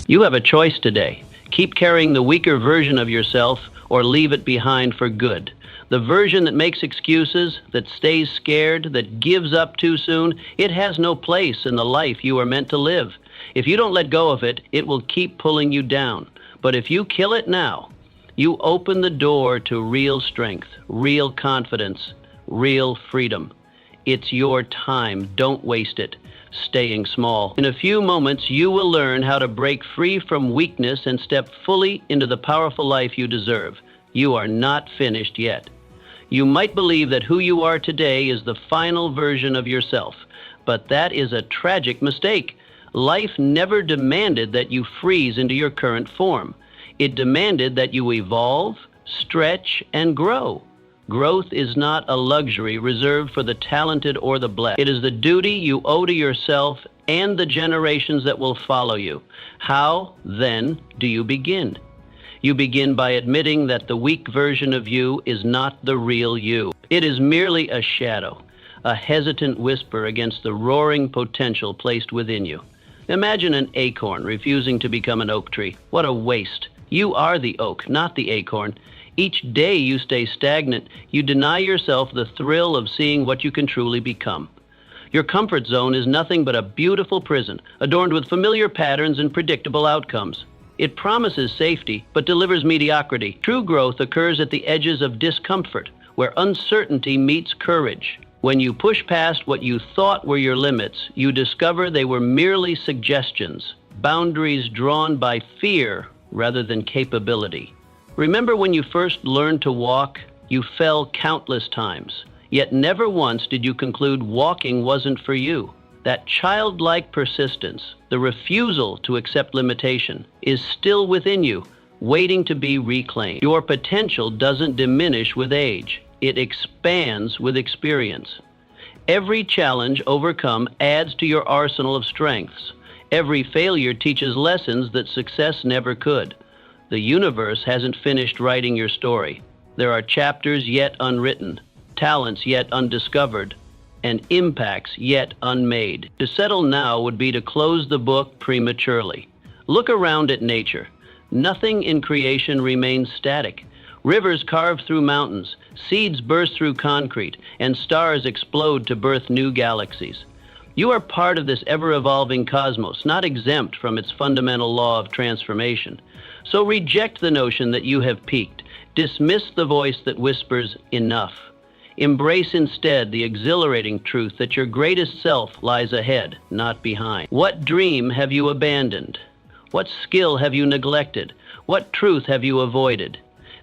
You have a choice today. Keep carrying the weaker version of yourself or leave it behind for good. The version that makes excuses, that stays scared, that gives up too soon, it has no place in the life you are meant to live. If you don't let go of it, it will keep pulling you down. But if you kill it now, you open the door to real strength, real confidence, real freedom. It's your time. Don't waste it staying small. In a few moments, you will learn how to break free from weakness and step fully into the powerful life you deserve. You are not finished yet. You might believe that who you are today is the final version of yourself, but that is a tragic mistake. Life never demanded that you freeze into your current form. It demanded that you evolve, stretch, and grow. Growth is not a luxury reserved for the talented or the blessed. It is the duty you owe to yourself and the generations that will follow you. How, then, do you begin? You begin by admitting that the weak version of you is not the real you. It is merely a shadow, a hesitant whisper against the roaring potential placed within you. Imagine an acorn refusing to become an oak tree. What a waste. You are the oak, not the acorn. Each day you stay stagnant, you deny yourself the thrill of seeing what you can truly become. Your comfort zone is nothing but a beautiful prison, adorned with familiar patterns and predictable outcomes. It promises safety, but delivers mediocrity. True growth occurs at the edges of discomfort, where uncertainty meets courage. When you push past what you thought were your limits, you discover they were merely suggestions, boundaries drawn by fear rather than capability. Remember when you first learned to walk? You fell countless times, yet never once did you conclude walking wasn't for you. That childlike persistence, the refusal to accept limitation, is still within you, waiting to be reclaimed. Your potential doesn't diminish with age. It expands with experience. Every challenge overcome adds to your arsenal of strengths. Every failure teaches lessons that success never could. The universe hasn't finished writing your story. There are chapters yet unwritten, talents yet undiscovered, and impacts yet unmade. To settle now would be to close the book prematurely. Look around at nature. Nothing in creation remains static. Rivers carve through mountains, seeds burst through concrete, and stars explode to birth new galaxies. You are part of this ever-evolving cosmos, not exempt from its fundamental law of transformation. So reject the notion that you have peaked. Dismiss the voice that whispers, enough. Embrace instead the exhilarating truth that your greatest self lies ahead, not behind. What dream have you abandoned? What skill have you neglected? What truth have you avoided?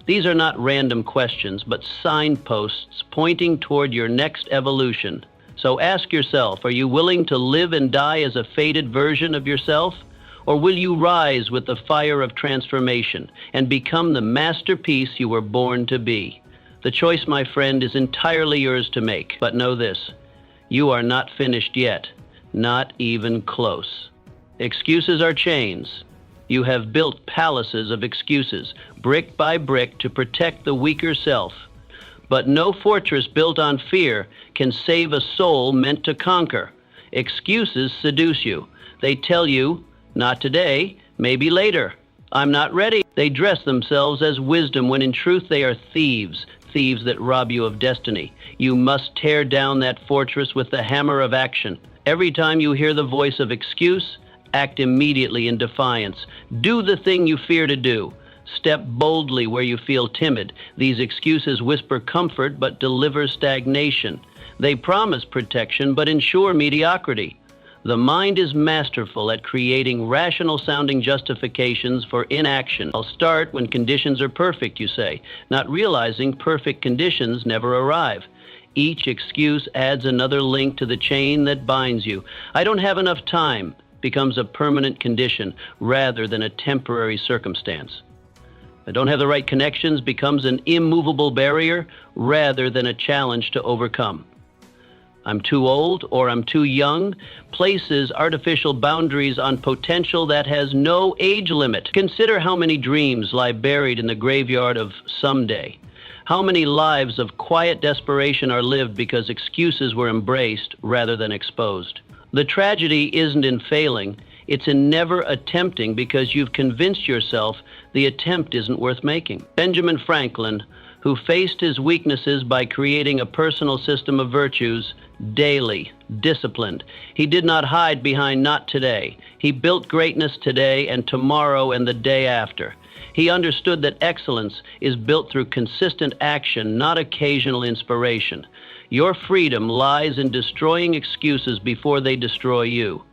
These are not random questions, but signposts pointing toward your next evolution. So ask yourself, are you willing to live and die as a faded version of yourself? Or will you rise with the fire of transformation and become the masterpiece you were born to be? The choice, my friend, is entirely yours to make. But know this, you are not finished yet, not even close. Excuses are chains. You have built palaces of excuses, brick by brick, to protect the weaker self. But no fortress built on fear can save a soul meant to conquer. Excuses seduce you. They tell you, not today, maybe later. I'm not ready. They dress themselves as wisdom when in truth they are thieves, thieves that rob you of destiny. You must tear down that fortress with the hammer of action. Every time you hear the voice of excuse, act immediately in defiance. Do the thing you fear to do. Step boldly where you feel timid. These excuses whisper comfort but deliver stagnation. They promise protection but ensure mediocrity. The mind is masterful at creating rational-sounding justifications for inaction. I'll start when conditions are perfect, you say, not realizing perfect conditions never arrive. Each excuse adds another link to the chain that binds you. I don't have enough time becomes a permanent condition rather than a temporary circumstance. I don't have the right connections becomes an immovable barrier rather than a challenge to overcome. I'm too old or I'm too young places artificial boundaries on potential that has no age limit. Consider how many dreams lie buried in the graveyard of someday. How many lives of quiet desperation are lived because excuses were embraced rather than exposed. The tragedy isn't in failing, It's in never attempting because you've convinced yourself the attempt isn't worth making. Benjamin Franklin, who faced his weaknesses by creating a personal system of virtues, daily, disciplined. He did not hide behind "not today." He built greatness today and tomorrow and the day after. He understood that excellence is built through consistent action, not occasional inspiration. Your freedom lies in destroying excuses before they destroy you.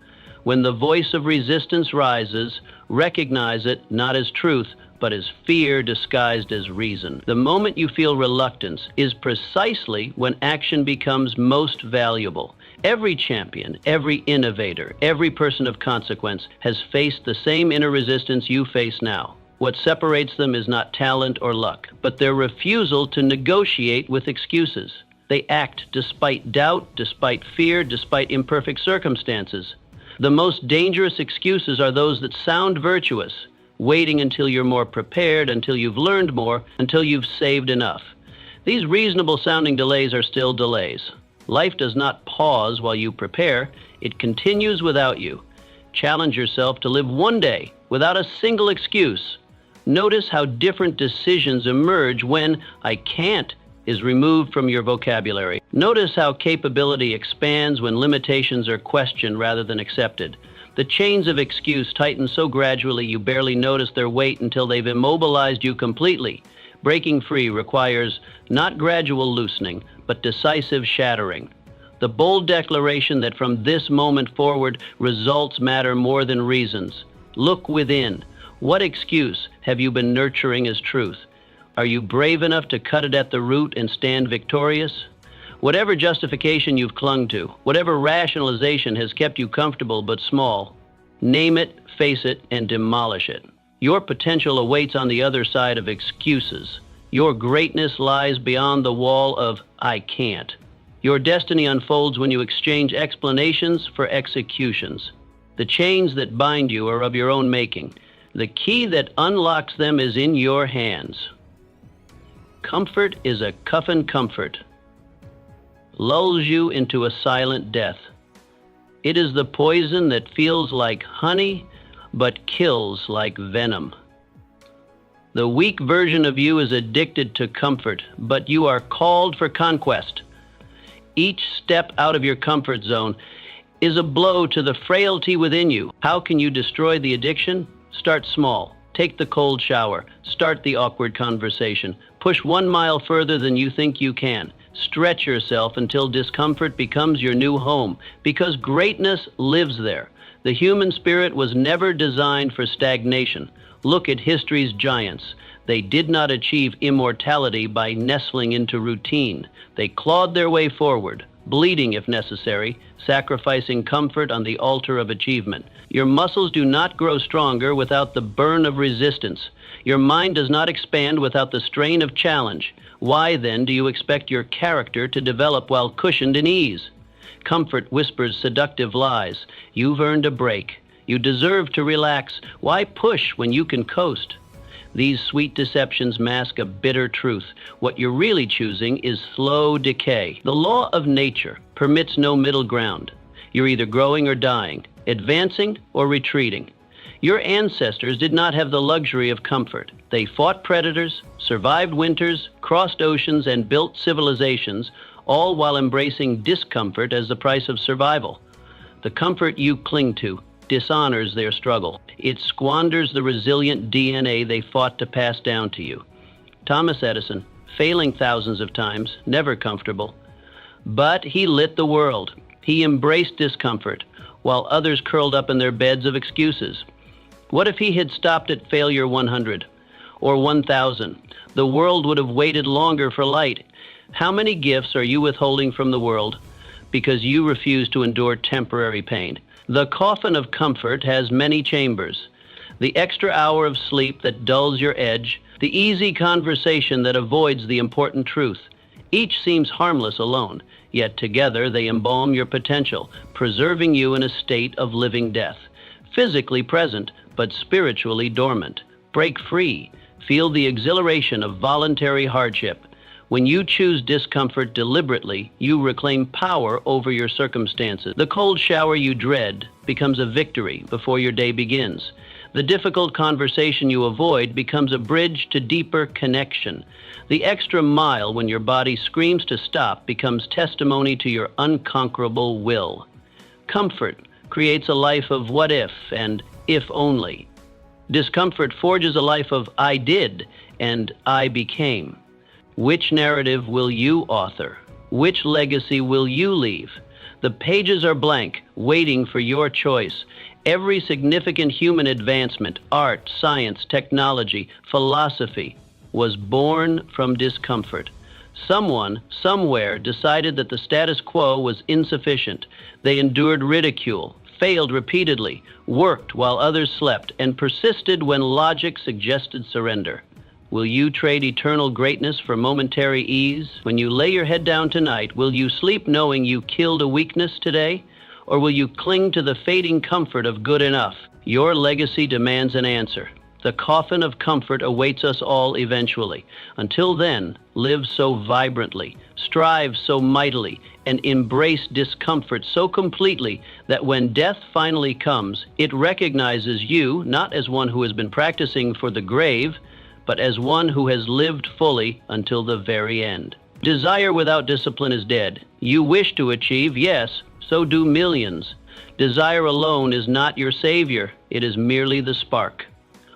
When the voice of resistance rises, recognize it not as truth, but as fear disguised as reason. The moment you feel reluctance is precisely when action becomes most valuable. Every champion, every innovator, every person of consequence has faced the same inner resistance you face now. What separates them is not talent or luck, but their refusal to negotiate with excuses. They act despite doubt, despite fear, despite imperfect circumstances. The most dangerous excuses are those that sound virtuous, waiting until you're more prepared, until you've learned more, until you've saved enough. These reasonable sounding delays are still delays. Life does not pause while you prepare. It continues without you. Challenge yourself to live one day without a single excuse. Notice how different decisions emerge when "I can't" is removed from your vocabulary. Notice how capability expands when limitations are questioned rather than accepted. The chains of excuse tighten so gradually you barely notice their weight until they've immobilized you completely. Breaking free requires not gradual loosening, but decisive shattering. The bold declaration that from this moment forward, results matter more than reasons. Look within. What excuse have you been nurturing as truth? Are you brave enough to cut it at the root and stand victorious? Whatever justification you've clung to, whatever rationalization has kept you comfortable but small, name it, face it, and demolish it. Your potential awaits on the other side of excuses. Your greatness lies beyond the wall of "I can't." Your destiny unfolds when you exchange explanations for executions. The chains that bind you are of your own making. The key that unlocks them is in your hands. Comfort is a coffin comfort. Lulls you into a silent death. It is the poison that feels like honey, but kills like venom. The weak version of you is addicted to comfort, but you are called for conquest. Each step out of your comfort zone is a blow to the frailty within you. How can you destroy the addiction? Start small. Take the cold shower. Start the awkward conversation. Push 1 mile further than you think you can. Stretch yourself until discomfort becomes your new home, because greatness lives there. The human spirit was never designed for stagnation. Look at history's giants. They did not achieve immortality by nestling into routine. They clawed their way forward, bleeding if necessary, sacrificing comfort on the altar of achievement. Your muscles do not grow stronger without the burn of resistance. Your mind does not expand without the strain of challenge. Why, then, do you expect your character to develop while cushioned in ease? Comfort whispers seductive lies. You've earned a break. You deserve to relax. Why push when you can coast? These sweet deceptions mask a bitter truth. What you're really choosing is slow decay. The law of nature permits no middle ground. You're either growing or dying, advancing or retreating. Your ancestors did not have the luxury of comfort. They fought predators, survived winters, crossed oceans, and built civilizations, all while embracing discomfort as the price of survival. The comfort you cling to dishonors their struggle. It squanders the resilient DNA they fought to pass down to you. Thomas Edison, failing thousands of times, never comfortable. But he lit the world. He embraced discomfort, while others curled up in their beds of excuses. What if he had stopped at failure 100 or 1,000? The world would have waited longer for light. How many gifts are you withholding from the world because you refuse to endure temporary pain? The coffin of comfort has many chambers. The extra hour of sleep that dulls your edge, the easy conversation that avoids the important truth. Each seems harmless alone, yet together they embalm your potential, preserving you in a state of living death. Physically present, but spiritually dormant. Break free. Feel the exhilaration of voluntary hardship. When you choose discomfort deliberately, you reclaim power over your circumstances. The cold shower you dread becomes a victory before your day begins. The difficult conversation you avoid becomes a bridge to deeper connection. The extra mile when your body screams to stop becomes testimony to your unconquerable will. Comfort creates a life of what if and if only. Discomfort forges a life of I did and I became. Which narrative will you author? Which legacy will you leave? The pages are blank, waiting for your choice. Every significant human advancement, art, science, technology, philosophy, was born from discomfort. Someone, somewhere, decided that the status quo was insufficient. They endured ridicule, failed repeatedly, worked while others slept, and persisted when logic suggested surrender. Will you trade eternal greatness for momentary ease? When you lay your head down tonight, will you sleep knowing you killed a weakness today? Or will you cling to the fading comfort of good enough? Your legacy demands an answer. The coffin of comfort awaits us all eventually. Until then, live so vibrantly, strive so mightily, and embrace discomfort so completely that when death finally comes, it recognizes you not as one who has been practicing for the grave, but as one who has lived fully until the very end. Desire without discipline is dead. You wish to achieve, yes, so do millions. Desire alone is not your savior, it is merely the spark.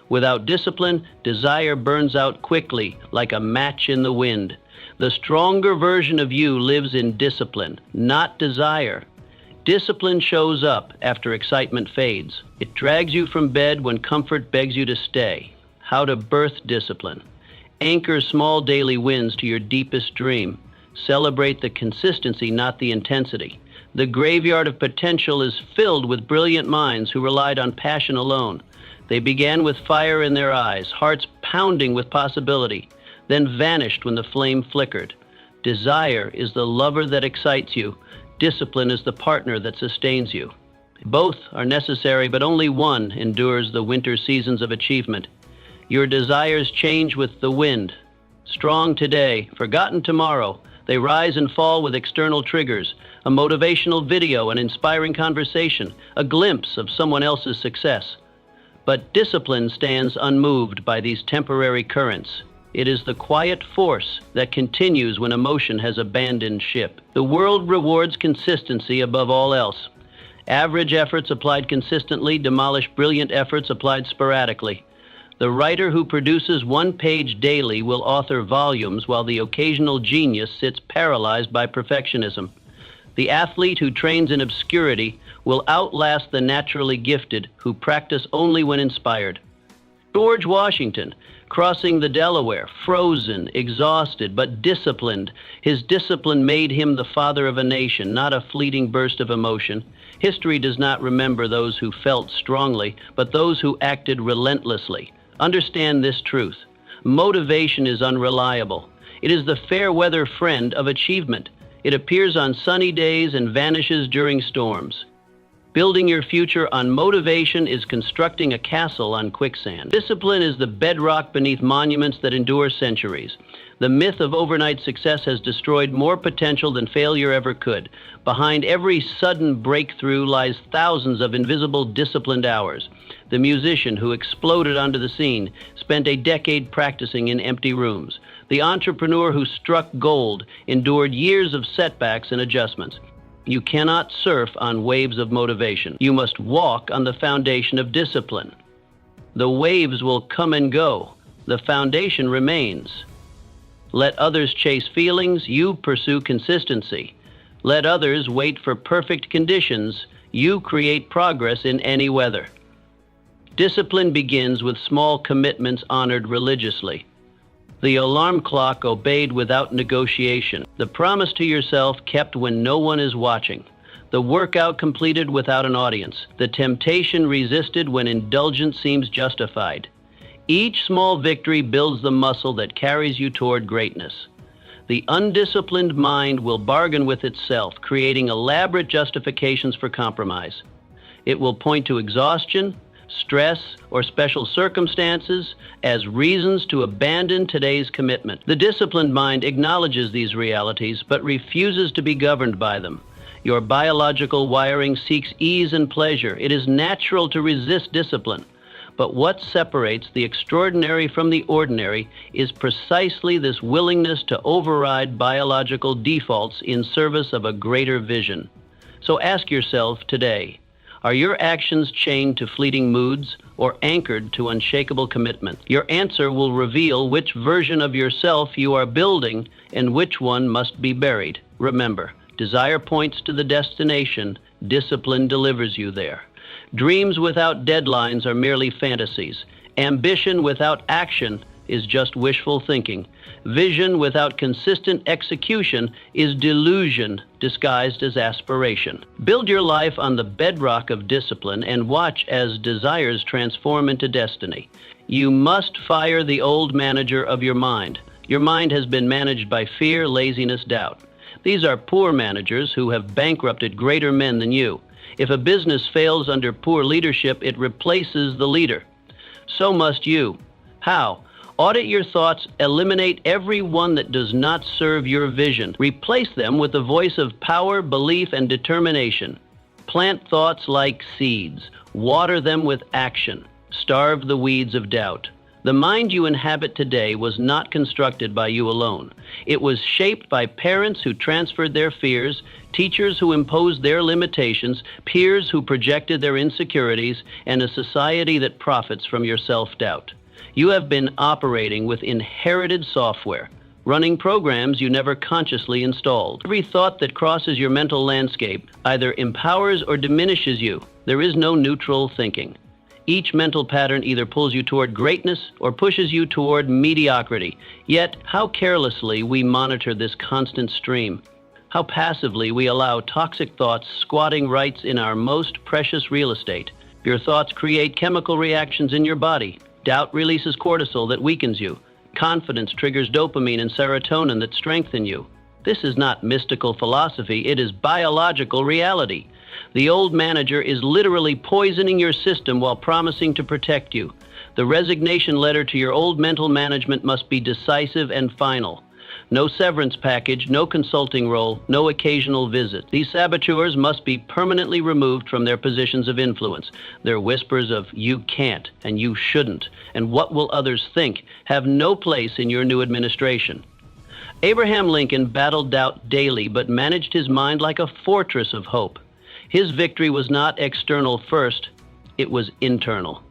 Without discipline, desire burns out quickly, like a match in the wind. The stronger version of you lives in discipline, not desire. Discipline shows up after excitement fades. It drags you from bed when comfort begs you to stay. How to birth discipline. Anchor small daily wins to your deepest dream. Celebrate the consistency, not the intensity. The graveyard of potential is filled with brilliant minds who relied on passion alone. They began with fire in their eyes, hearts pounding with possibility, then vanished when the flame flickered. Desire is the lover that excites you. Discipline is the partner that sustains you. Both are necessary, but only one endures the winter seasons of achievement. Your desires change with the wind. Strong today, forgotten tomorrow. They rise and fall with external triggers, a motivational video, an inspiring conversation, a glimpse of someone else's success. But discipline stands unmoved by these temporary currents. It is the quiet force that continues when emotion has abandoned ship. The world rewards consistency above all else. Average efforts applied consistently demolish brilliant efforts applied sporadically. The writer who produces one page daily will author volumes, while the occasional genius sits paralyzed by perfectionism. The athlete who trains in obscurity will outlast the naturally gifted who practice only when inspired. George Washington, crossing the Delaware, frozen, exhausted, but disciplined. His discipline made him the father of a nation, not a fleeting burst of emotion. History does not remember those who felt strongly, but those who acted relentlessly. Understand this truth. Motivation is unreliable. It is the fair weather friend of achievement. It appears on sunny days and vanishes during storms. Building your future on motivation is constructing a castle on quicksand. Discipline is the bedrock beneath monuments that endure centuries. The myth of overnight success has destroyed more potential than failure ever could. Behind every sudden breakthrough lies thousands of invisible disciplined hours. The musician who exploded onto the scene spent a decade practicing in empty rooms. The entrepreneur who struck gold endured years of setbacks and adjustments. You cannot surf on waves of motivation. You must walk on the foundation of discipline. The waves will come and go. The foundation remains. Let others chase feelings, you pursue consistency. Let others wait for perfect conditions, you create progress in any weather. Discipline begins with small commitments honored religiously. The alarm clock obeyed without negotiation. The promise to yourself kept when no one is watching. The workout completed without an audience. The temptation resisted when indulgence seems justified. Each small victory builds the muscle that carries you toward greatness. The undisciplined mind will bargain with itself, creating elaborate justifications for compromise. It will point to exhaustion, stress, or special circumstances as reasons to abandon today's commitment. The disciplined mind acknowledges these realities but refuses to be governed by them. Your biological wiring seeks ease and pleasure. It is natural to resist discipline. But what separates the extraordinary from the ordinary is precisely this willingness to override biological defaults in service of a greater vision. So ask yourself today, are your actions chained to fleeting moods or anchored to unshakable commitment? Your answer will reveal which version of yourself you are building and which one must be buried. Remember, desire points to the destination, discipline delivers you there. Dreams without deadlines are merely fantasies. Ambition without action is just wishful thinking. Vision without consistent execution is delusion disguised as aspiration. Build your life on the bedrock of discipline and watch as desires transform into destiny. You must fire the old manager of your mind. Your mind has been managed by fear, laziness, doubt. These are poor managers who have bankrupted greater men than you. If a business fails under poor leadership, it replaces the leader. So must you. How? Audit your thoughts, eliminate every one that does not serve your vision. Replace them with the voice of power, belief, and determination. Plant thoughts like seeds. Water them with action. Starve the weeds of doubt. The mind you inhabit today was not constructed by you alone. It was shaped by parents who transferred their fears, teachers who imposed their limitations, peers who projected their insecurities, and a society that profits from your self-doubt. You have been operating with inherited software, running programs you never consciously installed. Every thought that crosses your mental landscape either empowers or diminishes you. There is no neutral thinking. Each mental pattern either pulls you toward greatness or pushes you toward mediocrity. Yet, how carelessly we monitor this constant stream. How passively we allow toxic thoughts squatting rights in our most precious real estate. Your thoughts create chemical reactions in your body. Doubt releases cortisol that weakens you. Confidence triggers dopamine and serotonin that strengthen you. This is not mystical philosophy, it is biological reality. The old manager is literally poisoning your system while promising to protect you. The resignation letter to your old mental management must be decisive and final. No severance package, no consulting role, no occasional visit. These saboteurs must be permanently removed from their positions of influence. Their whispers of "you can't" and "you shouldn't" and "what will others think" have no place in your new administration. Abraham Lincoln battled doubt daily but managed his mind like a fortress of hope. His victory was not external first, it was internal.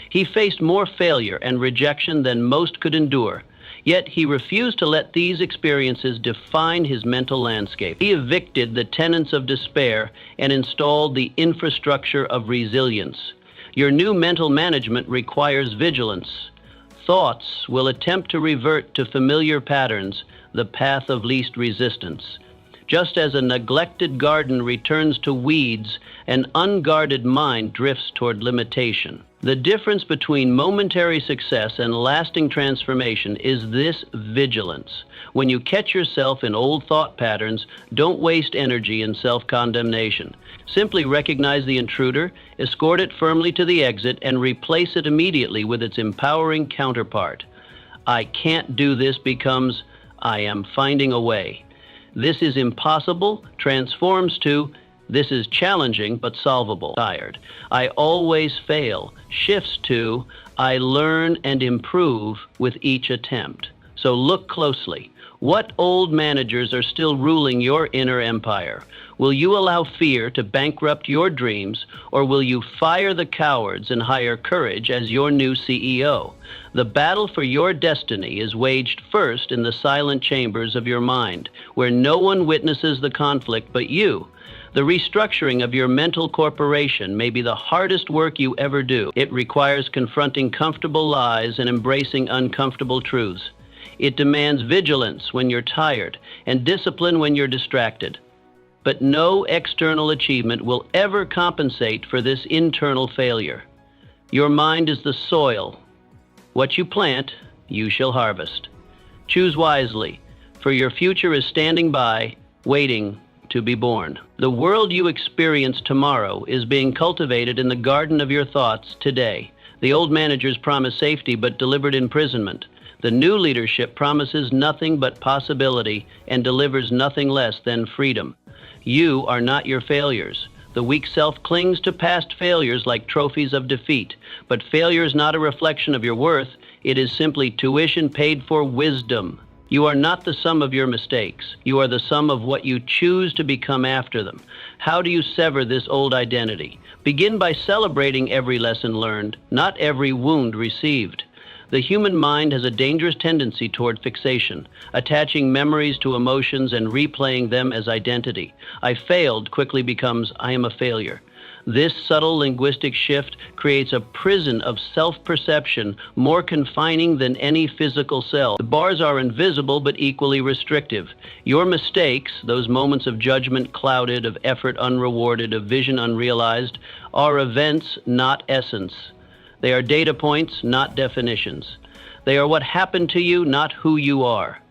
He faced more failure and rejection than most could endure, yet he refused to let these experiences define his mental landscape. He evicted the tenants of despair and installed the infrastructure of resilience. Your new mental management requires vigilance. Thoughts will attempt to revert to familiar patterns, the path of least resistance. Just as a neglected garden returns to weeds, an unguarded mind drifts toward limitation. The difference between momentary success and lasting transformation is this vigilance. When you catch yourself in old thought patterns, don't waste energy in self-condemnation. Simply recognize the intruder, escort it firmly to the exit, and replace it immediately with its empowering counterpart. "I can't do this" becomes "I am finding a way." "This is impossible" transforms to "this is challenging but solvable." Tired. "I always fail" shifts to "I learn and improve with each attempt." So look closely. What old managers are still ruling your inner empire? Will you allow fear to bankrupt your dreams, or will you fire the cowards and hire courage as your new CEO? The battle for your destiny is waged first in the silent chambers of your mind, where no one witnesses the conflict but you. The restructuring of your mental corporation may be the hardest work you ever do. It requires confronting comfortable lies and embracing uncomfortable truths. It demands vigilance when you're tired and discipline when you're distracted. But no external achievement will ever compensate for this internal failure. Your mind is the soil. What you plant, you shall harvest. Choose wisely, for your future is standing by, waiting to to be born. The world you experience tomorrow is being cultivated in the garden of your thoughts today. The old managers promise safety but delivered imprisonment. The new leadership promises nothing but possibility and delivers nothing less than freedom. You are not your failures. The weak self clings to past failures like trophies of defeat, but failure is not a reflection of your worth. It is simply tuition paid for wisdom. You are not the sum of your mistakes. You are the sum of what you choose to become after them. How do you sever this old identity? Begin by celebrating every lesson learned, not every wound received. The human mind has a dangerous tendency toward fixation, attaching memories to emotions and replaying them as identity. I failed quickly becomes I am a failure. This subtle linguistic shift creates a prison of self-perception more confining than any physical cell. The bars are invisible but equally restrictive. Your mistakes, those moments of judgment clouded, of effort unrewarded, of vision unrealized, are events, not essence. They are data points, not definitions. They are what happened to you, not who you are.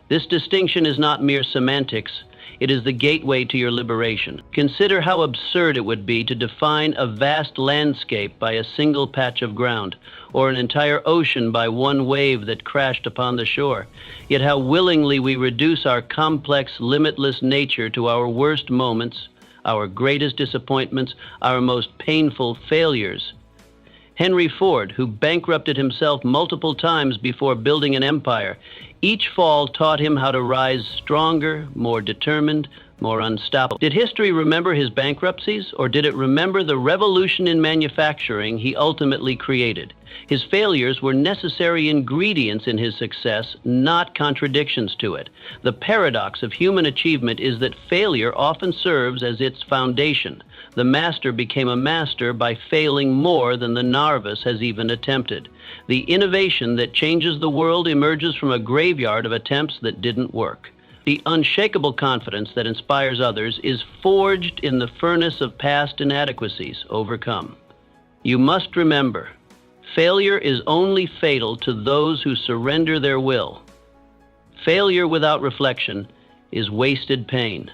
This distinction is not mere semantics. It is the gateway to your liberation. Consider how absurd it would be to define a vast landscape by a single patch of ground, or an entire ocean by one wave that crashed upon the shore. Yet how willingly we reduce our complex, limitless nature to our worst moments, our greatest disappointments, our most painful failures. Henry Ford, who bankrupted himself multiple times before building an empire, each fall taught him how to rise stronger, more determined, more unstoppable. Did history remember his bankruptcies, or did it remember the revolution in manufacturing he ultimately created? His failures were necessary ingredients in his success, not contradictions to it. The paradox of human achievement is that failure often serves as its foundation. The master became a master by failing more than the novice has even attempted. The innovation that changes the world emerges from a graveyard of attempts that didn't work. The unshakable confidence that inspires others is forged in the furnace of past inadequacies overcome. You must remember, failure is only fatal to those who surrender their will. Failure without reflection is wasted pain.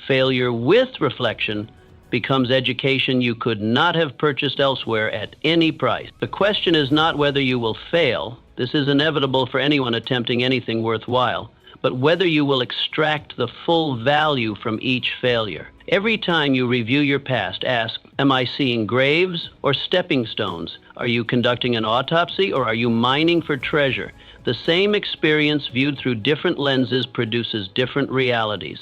Failure with reflection becomes education you could not have purchased elsewhere at any price. The question is not whether you will fail. This is inevitable for anyone attempting anything worthwhile. But whether you will extract the full value from each failure. Every time you review your past, ask, am I seeing graves or stepping stones? Are you conducting an autopsy or are you mining for treasure? The same experience viewed through different lenses produces different realities.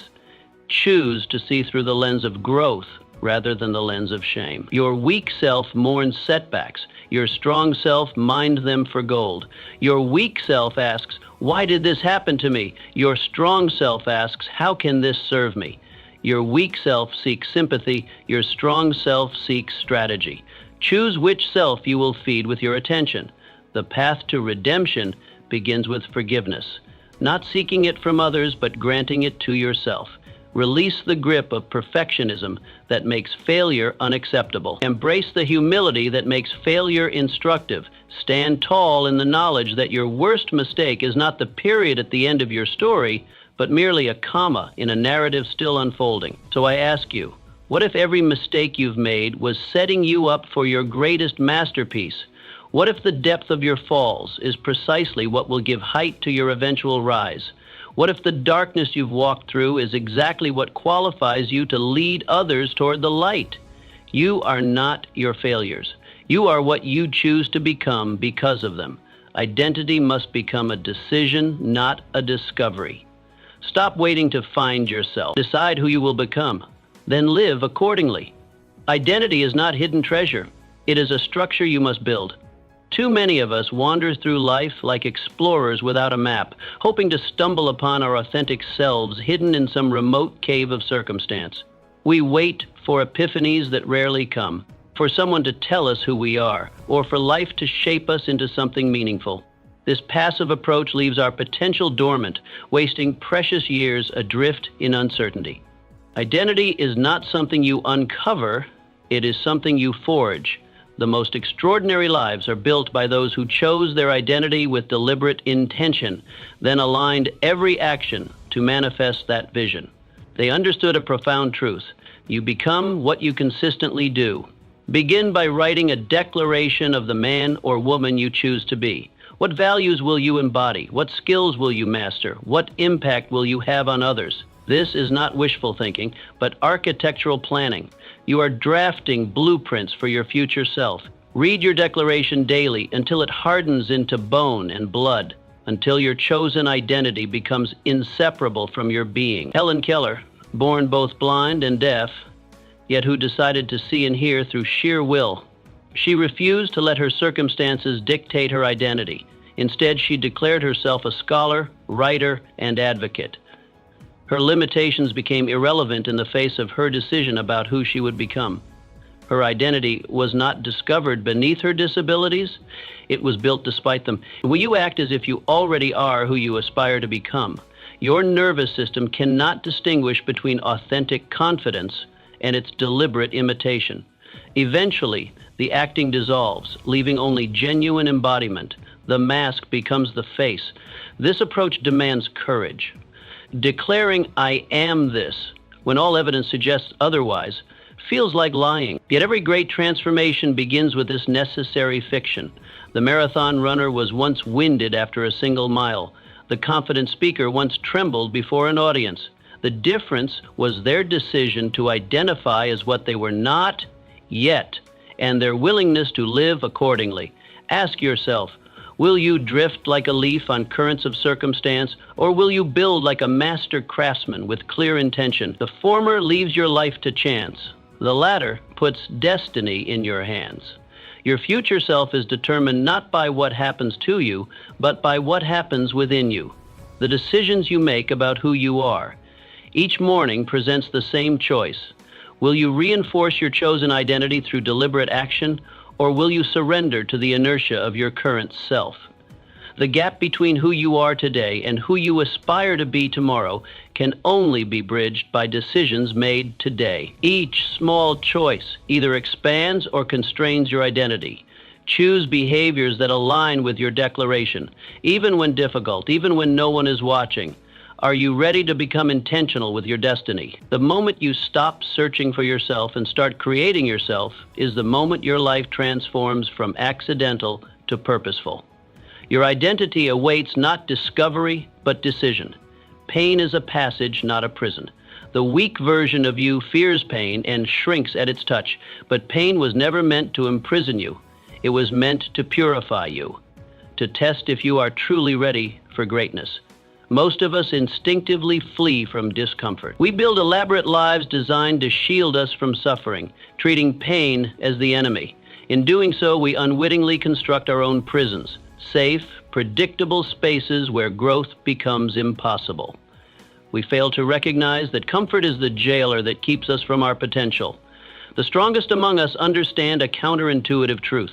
Choose to see through the lens of growth rather than the lens of shame. Your weak self mourns setbacks. Your strong self mined them for gold. Your weak self asks, why did this happen to me? Your strong self asks, how can this serve me? Your weak self seeks sympathy. Your strong self seeks strategy. Choose which self you will feed with your attention. The path to redemption begins with forgiveness, not seeking it from others, but granting it to yourself. Release the grip of perfectionism that makes failure unacceptable. Embrace the humility that makes failure instructive. Stand tall in the knowledge that your worst mistake is not the period at the end of your story, but merely a comma in a narrative still unfolding. So I ask you, what if every mistake you've made was setting you up for your greatest masterpiece? What if the depth of your falls is precisely what will give height to your eventual rise? What if the darkness you've walked through is exactly what qualifies you to lead others toward the light? You are not your failures. You are what you choose to become because of them. Identity must become a decision, not a discovery. Stop waiting to find yourself. Decide who you will become. Then live accordingly. Identity is not hidden treasure. It is a structure you must build. Too many of us wander through life like explorers without a map, hoping to stumble upon our authentic selves hidden in some remote cave of circumstance. We wait for epiphanies that rarely come, for someone to tell us who we are, or for life to shape us into something meaningful. This passive approach leaves our potential dormant, wasting precious years adrift in uncertainty. Identity is not something you uncover, it is something you forge. The most extraordinary lives are built by those who chose their identity with deliberate intention, then aligned every action to manifest that vision. They understood a profound truth. You become what you consistently do. Begin by writing a declaration of the man or woman you choose to be. What values will you embody? What skills will you master? What impact will you have on others? This is not wishful thinking, but architectural planning. You are drafting blueprints for your future self. Read your declaration daily until it hardens into bone and blood, until your chosen identity becomes inseparable from your being. Helen Keller, born both blind and deaf, yet who decided to see and hear through sheer will. She refused to let her circumstances dictate her identity. Instead, she declared herself a scholar, writer, and advocate. Her limitations became irrelevant in the face of her decision about who she would become. Her identity was not discovered beneath her disabilities, it was built despite them. When you act as if you already are who you aspire to become, your nervous system cannot distinguish between authentic confidence and its deliberate imitation. Eventually, the acting dissolves, leaving only genuine embodiment. The mask becomes the face. This approach demands courage. Declaring, "I am this," when all evidence suggests otherwise, feels like lying. Yet every great transformation begins with this necessary fiction. The marathon runner was once winded after a single mile. The confident speaker once trembled before an audience. The difference was their decision to identify as what they were not yet, and their willingness to live accordingly. Ask yourself, will you drift like a leaf on currents of circumstance, or will you build like a master craftsman with clear intention? The former leaves your life to chance. The latter puts destiny in your hands. Your future self is determined not by what happens to you, but by what happens within you. The decisions you make about who you are. Each morning presents the same choice. Will you reinforce your chosen identity through deliberate action, or will you surrender to the inertia of your current self? The gap between who you are today and who you aspire to be tomorrow can only be bridged by decisions made today. Each small choice either expands or constrains your identity. Choose behaviors that align with your declaration, even when difficult, even when no one is watching. Are you ready to become intentional with your destiny? The moment you stop searching for yourself and start creating yourself is the moment your life transforms from accidental to purposeful. Your identity awaits not discovery, but decision. Pain is a passage, not a prison. The weak version of you fears pain and shrinks at its touch, but pain was never meant to imprison you. It was meant to purify you, to test if you are truly ready for greatness. Most of us instinctively flee from discomfort. We build elaborate lives designed to shield us from suffering, treating pain as the enemy. In doing so, we unwittingly construct our own prisons, safe, predictable spaces where growth becomes impossible. We fail to recognize that comfort is the jailer that keeps us from our potential. The strongest among us understand a counterintuitive truth.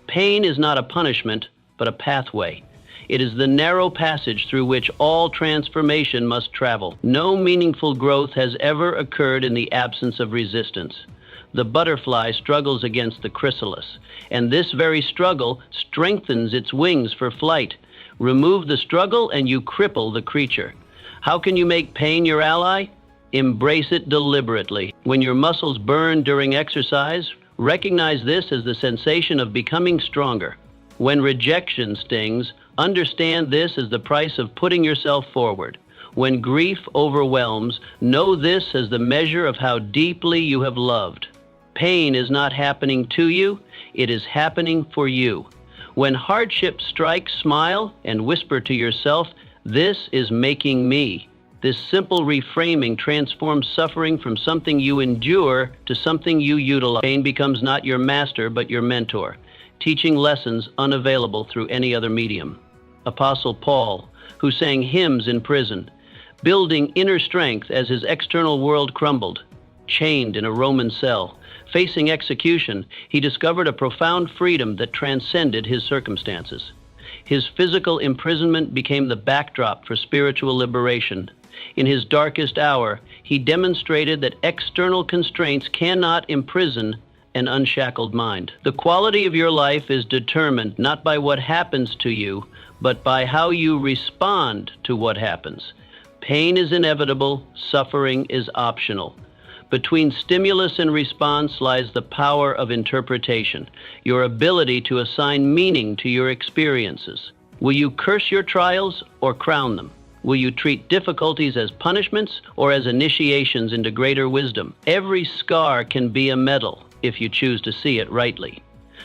Pain is not a punishment, but a pathway. It is the narrow passage through which all transformation must travel. No meaningful growth has ever occurred in the absence of resistance. The butterfly struggles against the chrysalis, and this very struggle strengthens its wings for flight. Remove the struggle and you cripple the creature. How can you make pain your ally? Embrace it deliberately. When your muscles burn during exercise, recognize this as the sensation of becoming stronger. When rejection stings, understand this as the price of putting yourself forward. When grief overwhelms, know this as the measure of how deeply you have loved. Pain is not happening to you, it is happening for you. When hardship strikes, smile and whisper to yourself, "This is making me." This simple reframing transforms suffering from something you endure to something you utilize. Pain becomes not your master, but your mentor, teaching lessons unavailable through any other medium. Apostle Paul, who sang hymns in prison, building inner strength as his external world crumbled, chained in a Roman cell, facing execution, he discovered a profound freedom that transcended his circumstances. His physical imprisonment became the backdrop for spiritual liberation. In his darkest hour, he demonstrated that external constraints cannot imprison an unshackled mind. The quality of your life is determined not by what happens to you, but by how you respond to what happens. Pain is inevitable, suffering is optional. Between stimulus and response lies the power of interpretation, your ability to assign meaning to your experiences. Will you curse your trials or crown them? Will you treat difficulties as punishments or as initiations into greater wisdom? Every scar can be a medal if you choose to see it rightly.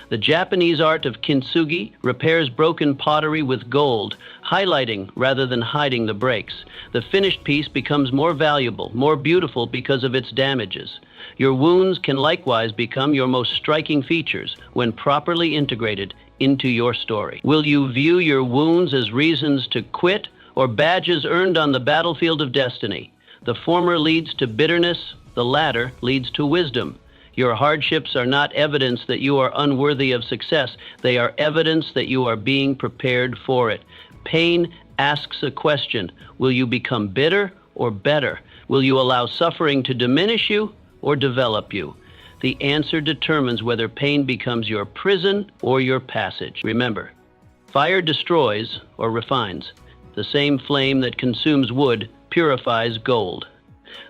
The Japanese art of kintsugi repairs broken pottery with gold, highlighting rather than hiding the breaks. The finished piece becomes more valuable, more beautiful because of its damages. Your wounds can likewise become your most striking features when properly integrated into your story. Will you view your wounds as reasons to quit or badges earned on the battlefield of destiny? The former leads to bitterness, the latter leads to wisdom. Your hardships are not evidence that you are unworthy of success. They are evidence that you are being prepared for it. Pain asks a question. Will you become bitter or better? Will you allow suffering to diminish you or develop you? The answer determines whether pain becomes your prison or your passage. Remember, fire destroys or refines. The same flame that consumes wood purifies gold.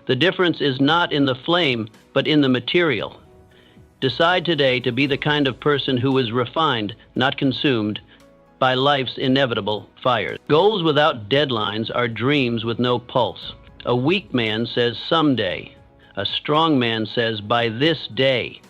The difference is not in the flame, but in the material. Decide today to be the kind of person who is refined, not consumed, by life's inevitable fires. Goals without deadlines are dreams with no pulse. A weak man says someday. A strong man says by this day.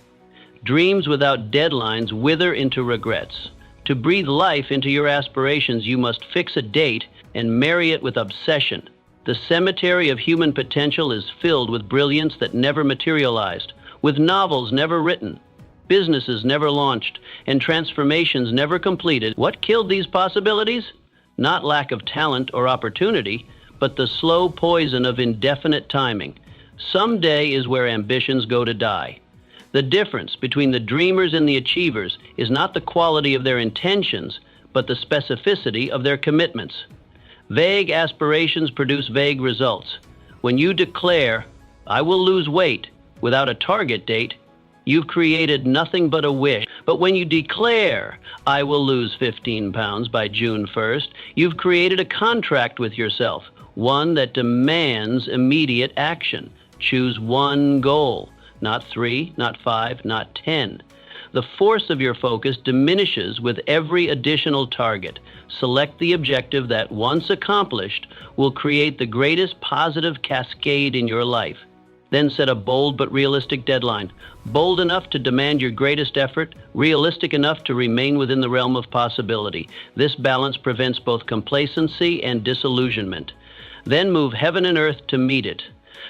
Dreams without deadlines wither into regrets. To breathe life into your aspirations, you must fix a date and marry it with obsession. The cemetery of human potential is filled with brilliance that never materialized, with novels never written, businesses never launched, and transformations never completed. What killed these possibilities? Not lack of talent or opportunity, but the slow poison of indefinite timing. Someday is where ambitions go to die. The difference between the dreamers and the achievers is not the quality of their intentions, but the specificity of their commitments. Vague aspirations produce vague results. When you declare, "I will lose weight," without a target date, you've created nothing but a wish. But when you declare, "I will lose 15 pounds by June 1st, you've created a contract with yourself, one that demands immediate action. Choose one goal, not 3, not 5, not 10. The force of your focus diminishes with every additional target. Select the objective that, once accomplished, will create the greatest positive cascade in your life. Then set a bold but realistic deadline. Bold enough to demand your greatest effort, realistic enough to remain within the realm of possibility. This balance prevents both complacency and disillusionment. Then move heaven and earth to meet it.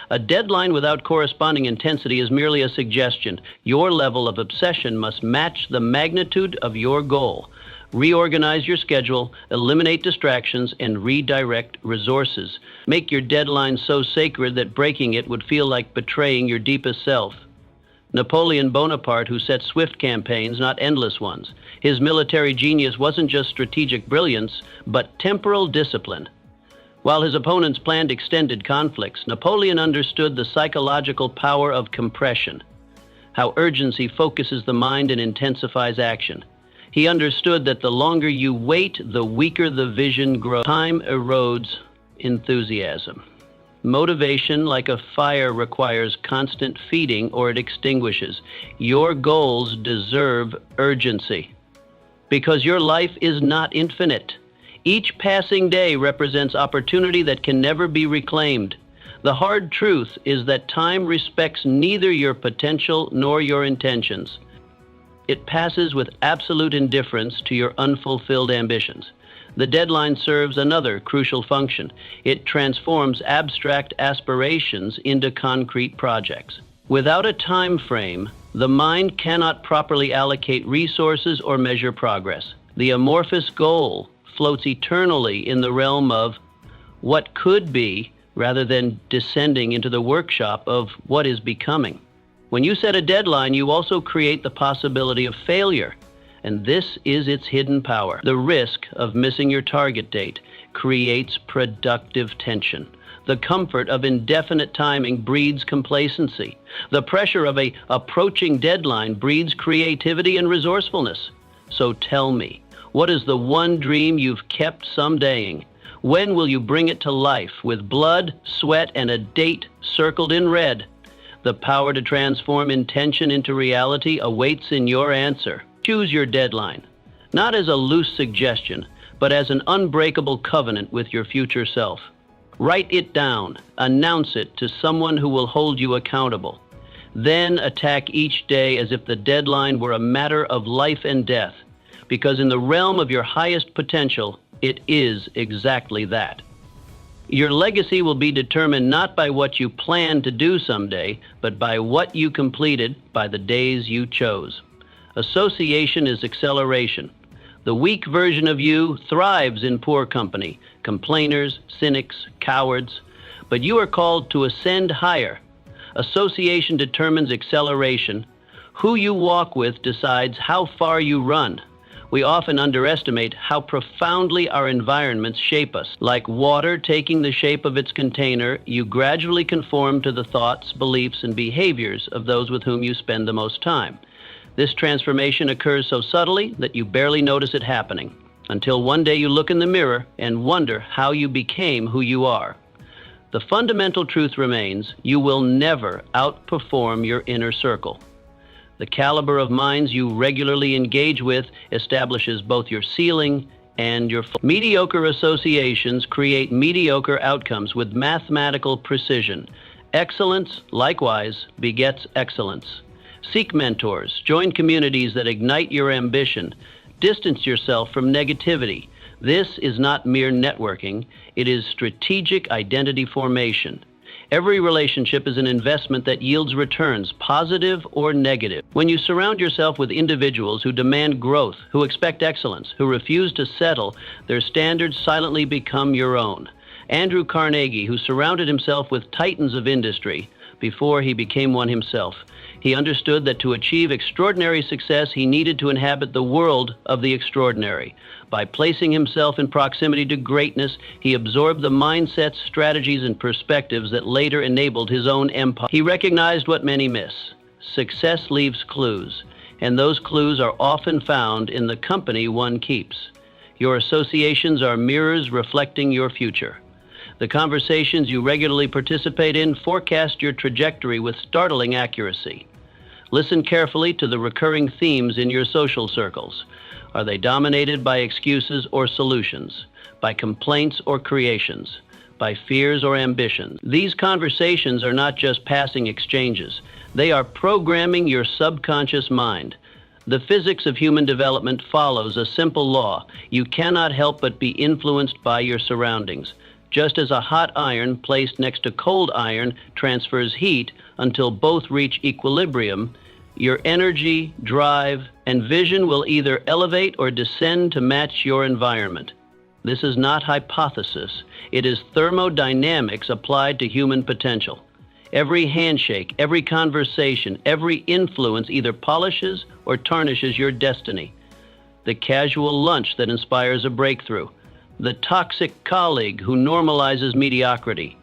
A deadline without corresponding intensity is merely a suggestion. Your level of obsession must match the magnitude of your goal. Reorganize your schedule, eliminate distractions, and redirect resources. Make your deadline so sacred that breaking it would feel like betraying your deepest self. Napoleon Bonaparte, who set swift campaigns, not endless ones. His military genius wasn't just strategic brilliance, but temporal discipline. While his opponents planned extended conflicts, Napoleon understood the psychological power of compression, how urgency focuses the mind and intensifies action. He understood that the longer you wait, the weaker the vision grows. Time erodes enthusiasm. Motivation, like a fire, requires constant feeding or it extinguishes. Your goals deserve urgency because your life is not infinite. Each passing day represents opportunity that can never be reclaimed. The hard truth is that time respects neither your potential nor your intentions. It passes with absolute indifference to your unfulfilled ambitions. The deadline serves another crucial function. It transforms abstract aspirations into concrete projects. Without a time frame, the mind cannot properly allocate resources or measure progress. The amorphous goal floats eternally in the realm of what could be rather than descending into the workshop of what is becoming. When you set a deadline, you also create the possibility of failure, and this is its hidden power. The risk of missing your target date creates productive tension. The comfort of indefinite timing breeds complacency. The pressure of an approaching deadline breeds creativity and resourcefulness. So tell me, what is the one dream you've kept somedaying? When will you bring it to life with blood, sweat, and a date circled in red? The power to transform intention into reality awaits in your answer. Choose your deadline, not as a loose suggestion, but as an unbreakable covenant with your future self. Write it down, announce it to someone who will hold you accountable. Then attack each day as if the deadline were a matter of life and death, because in the realm of your highest potential, it is exactly that. Your legacy will be determined not by what you plan to do someday, but by what you completed by the days you chose. Association is acceleration. The weak version of you thrives in poor company, complainers, cynics, cowards, but you are called to ascend higher. Association determines acceleration. Who you walk with decides how far you run. We often underestimate how profoundly our environments shape us. Like water taking the shape of its container, you gradually conform to the thoughts, beliefs, and behaviors of those with whom you spend the most time. This transformation occurs so subtly that you barely notice it happening, until one day you look in the mirror and wonder how you became who you are. The fundamental truth remains: you will never outperform your inner circle. The caliber of minds you regularly engage with establishes both your ceiling and your floor. Mediocre associations create mediocre outcomes with mathematical precision. Excellence, likewise, begets excellence. Seek mentors, join communities that ignite your ambition, distance yourself from negativity. This is not mere networking, it is strategic identity formation. Every relationship is an investment that yields returns, positive or negative. When you surround yourself with individuals who demand growth, who expect excellence, who refuse to settle, their standards silently become your own. Andrew Carnegie, who surrounded himself with titans of industry before he became one himself, he understood that to achieve extraordinary success, he needed to inhabit the world of the extraordinary. By placing himself in proximity to greatness, he absorbed the mindsets, strategies, and perspectives that later enabled his own empire. He recognized what many miss. Success leaves clues, and those clues are often found in the company one keeps. Your associations are mirrors reflecting your future. The conversations you regularly participate in forecast your trajectory with startling accuracy. Listen carefully to the recurring themes in your social circles. Are they dominated by excuses or solutions, by complaints or creations, by fears or ambitions? These conversations are not just passing exchanges. They are programming your subconscious mind. The physics of human development follows a simple law. You cannot help but be influenced by your surroundings. Just as a hot iron placed next to cold iron transfers heat until both reach equilibrium, your energy, drive, and vision will either elevate or descend to match your environment. This is not hypothesis. It is thermodynamics applied to human potential. Every handshake, every conversation, every influence either polishes or tarnishes your destiny. The casual lunch that inspires a breakthrough. The toxic colleague who normalizes mediocrity.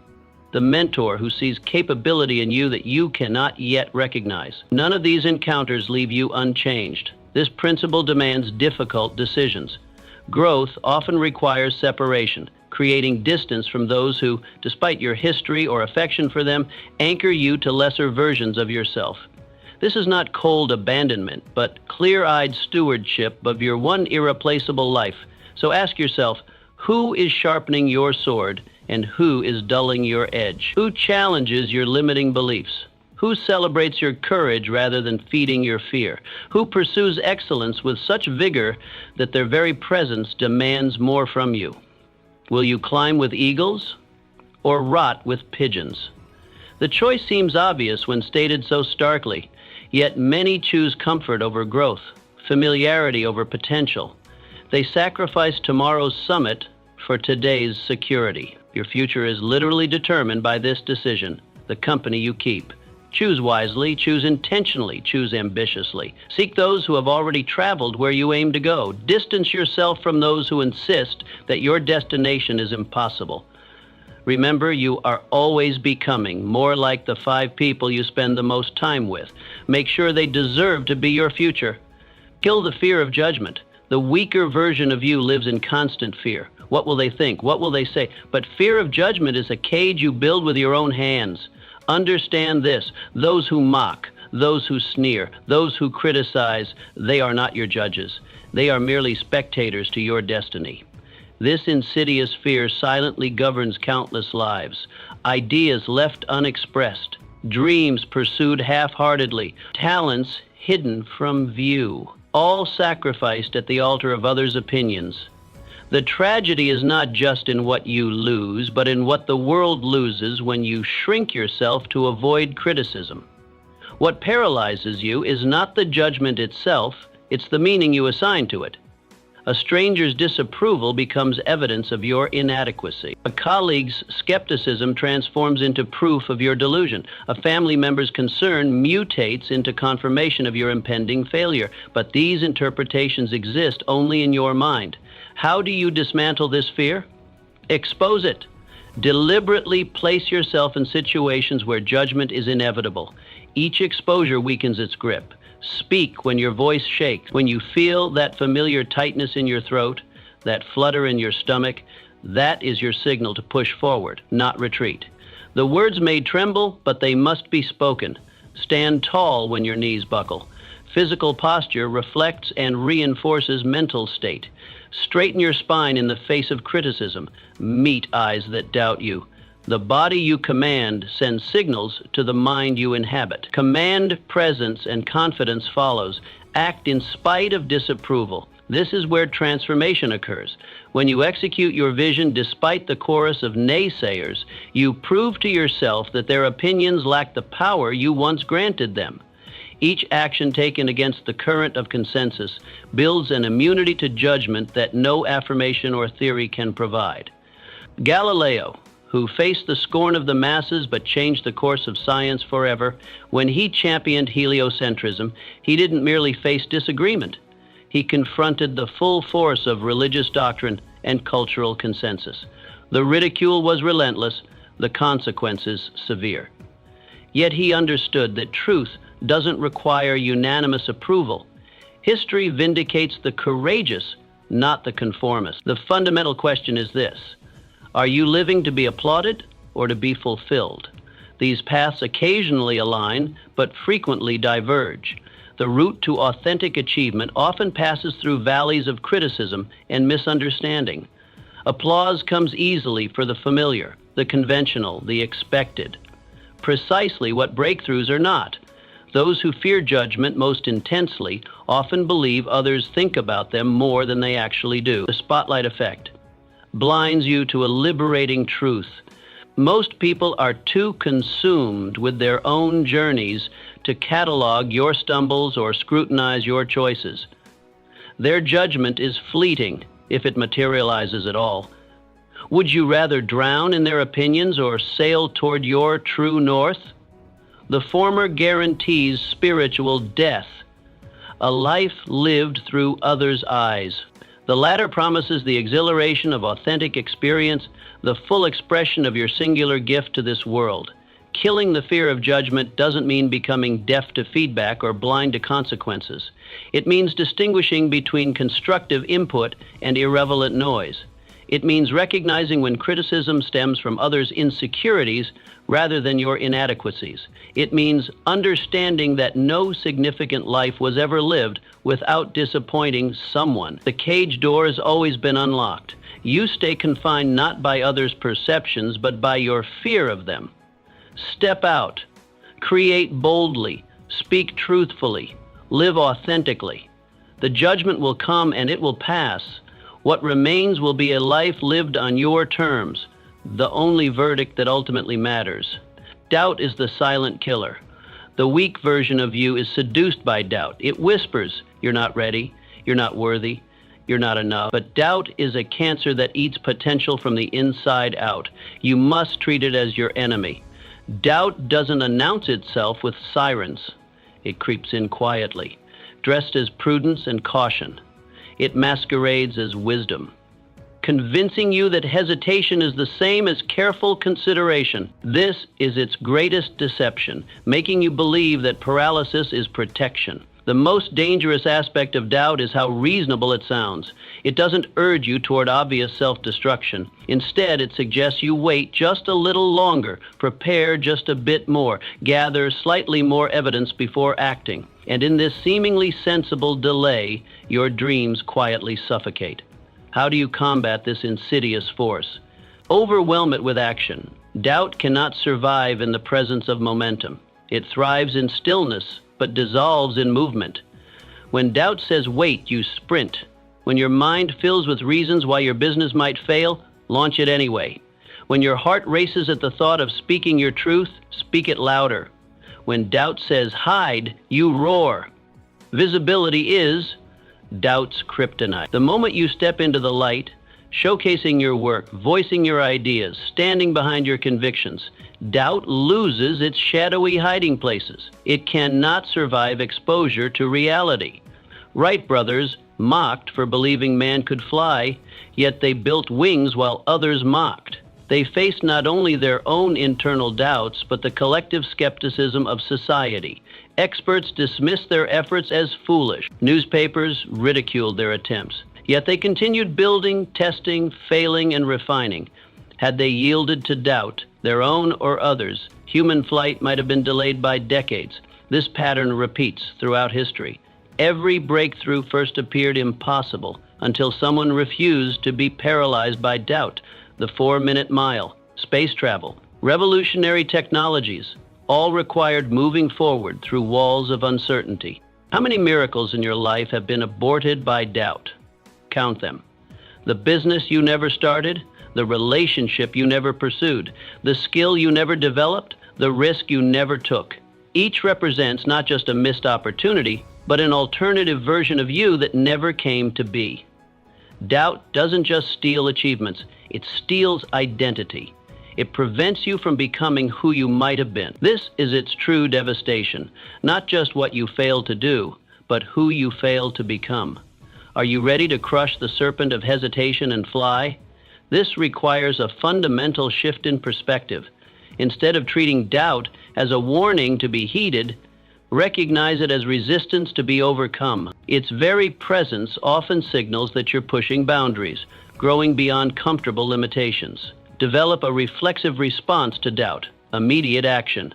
The mentor who sees capability in you that you cannot yet recognize. None of these encounters leave you unchanged. This principle demands difficult decisions. Growth often requires separation, creating distance from those who, despite your history or affection for them, anchor you to lesser versions of yourself. This is not cold abandonment, but clear-eyed stewardship of your one irreplaceable life. So ask yourself, who is sharpening your sword and who is dulling your edge? Who challenges your limiting beliefs? Who celebrates your courage rather than feeding your fear? Who pursues excellence with such vigor that their very presence demands more from you? Will you climb with eagles or rot with pigeons? The choice seems obvious when stated so starkly, yet many choose comfort over growth, familiarity over potential. They sacrifice tomorrow's summit for today's security. Your future is literally determined by this decision, the company you keep. Choose wisely, choose intentionally, choose ambitiously. Seek those who have already traveled where you aim to go. Distance yourself from those who insist that your destination is impossible. Remember, you are always becoming more like the 5 people you spend the most time with. Make sure they deserve to be your future. Kill the fear of judgment. The weaker version of you lives in constant fear. What will they think? What will they say? But fear of judgment is a cage you build with your own hands. Understand this: those who mock, those who sneer, those who criticize, they are not your judges. They are merely spectators to your destiny. This insidious fear silently governs countless lives. Ideas left unexpressed, dreams pursued half-heartedly, talents hidden from view, all sacrificed at the altar of others' opinions. The tragedy is not just in what you lose, but in what the world loses when you shrink yourself to avoid criticism. What paralyzes you is not the judgment itself, it's the meaning you assign to it. A stranger's disapproval becomes evidence of your inadequacy. A colleague's skepticism transforms into proof of your delusion. A family member's concern mutates into confirmation of your impending failure. But these interpretations exist only in your mind. How do you dismantle this fear? Expose it. Deliberately place yourself in situations where judgment is inevitable. Each exposure weakens its grip. Speak when your voice shakes. When you feel that familiar tightness in your throat, that flutter in your stomach, that is your signal to push forward, not retreat. The words may tremble, but they must be spoken. Stand tall when your knees buckle. Physical posture reflects and reinforces mental state. Straighten your spine in the face of criticism. Meet eyes that doubt you. The body you command sends signals to the mind you inhabit. Command presence and confidence follows. Act in spite of disapproval. This is where transformation occurs. When you execute your vision despite the chorus of naysayers, you prove to yourself that their opinions lack the power you once granted them. Each action taken against the current of consensus builds an immunity to judgment that no affirmation or theory can provide. Galileo, who faced the scorn of the masses but changed the course of science forever, when he championed heliocentrism, he didn't merely face disagreement. He confronted the full force of religious doctrine and cultural consensus. The ridicule was relentless, the consequences severe. Yet he understood that truth doesn't require unanimous approval. History vindicates the courageous, not the conformist. The fundamental question is this: are you living to be applauded or to be fulfilled? These paths occasionally align, but frequently diverge. The route to authentic achievement often passes through valleys of criticism and misunderstanding. Applause comes easily for the familiar, the conventional, the expected. Precisely what breakthroughs are not. Those who fear judgment most intensely often believe others think about them more than they actually do. The spotlight effect blinds you to a liberating truth. Most people are too consumed with their own journeys to catalog your stumbles or scrutinize your choices. Their judgment is fleeting, if it materializes at all. Would you rather drown in their opinions or sail toward your true north? The former guarantees spiritual death, a life lived through others' eyes. The latter promises the exhilaration of authentic experience, the full expression of your singular gift to this world. Killing the fear of judgment doesn't mean becoming deaf to feedback or blind to consequences. It means distinguishing between constructive input and irrelevant noise. It means recognizing when criticism stems from others' insecurities rather than your inadequacies. It means understanding that no significant life was ever lived without disappointing someone. The cage door has always been unlocked. You stay confined not by others' perceptions, but by your fear of them. Step out. Create boldly. Speak truthfully. Live authentically. The judgment will come and it will pass. What remains will be a life lived on your terms, the only verdict that ultimately matters. Doubt is the silent killer. The weak version of you is seduced by doubt. It whispers, "You're not ready, you're not worthy, you're not enough." But doubt is a cancer that eats potential from the inside out. You must treat it as your enemy. Doubt doesn't announce itself with sirens. It creeps in quietly, dressed as prudence and caution. It masquerades as wisdom, convincing you that hesitation is the same as careful consideration. This is its greatest deception, making you believe that paralysis is protection. The most dangerous aspect of doubt is how reasonable it sounds. It doesn't urge you toward obvious self-destruction. Instead, it suggests you wait just a little longer, prepare just a bit more, gather slightly more evidence before acting. And in this seemingly sensible delay, your dreams quietly suffocate. How do you combat this insidious force? Overwhelm it with action. Doubt cannot survive in the presence of momentum. It thrives in stillness, but dissolves in movement. When doubt says wait, you sprint. When your mind fills with reasons why your business might fail, launch it anyway. When your heart races at the thought of speaking your truth, speak it louder. When doubt says hide, you roar. Visibility is doubt's kryptonite. The moment you step into the light, showcasing your work, voicing your ideas, standing behind your convictions, doubt loses its shadowy hiding places. It cannot survive exposure to reality. Wright brothers mocked for believing man could fly, yet they built wings while others mocked. They faced not only their own internal doubts, but the collective skepticism of society. Experts dismissed their efforts as foolish. Newspapers ridiculed their attempts. Yet they continued building, testing, failing, and refining. Had they yielded to doubt, their own or others, human flight might have been delayed by decades. This pattern repeats throughout history. Every breakthrough first appeared impossible until someone refused to be paralyzed by doubt. The 4-minute mile, space travel, revolutionary technologies, all required moving forward through walls of uncertainty. How many miracles in your life have been aborted by doubt? Count them. The business you never started, the relationship you never pursued, the skill you never developed, the risk you never took. Each represents not just a missed opportunity, but an alternative version of you that never came to be. Doubt doesn't just steal achievements, it steals identity. It prevents you from becoming who you might have been. This is its true devastation, not just what you failed to do, but who you failed to become. Are you ready to crush the serpent of hesitation and fly? This requires a fundamental shift in perspective. Instead of treating doubt as a warning to be heeded, recognize it as resistance to be overcome. Its very presence often signals that you're pushing boundaries, growing beyond comfortable limitations. Develop a reflexive response to doubt, immediate action.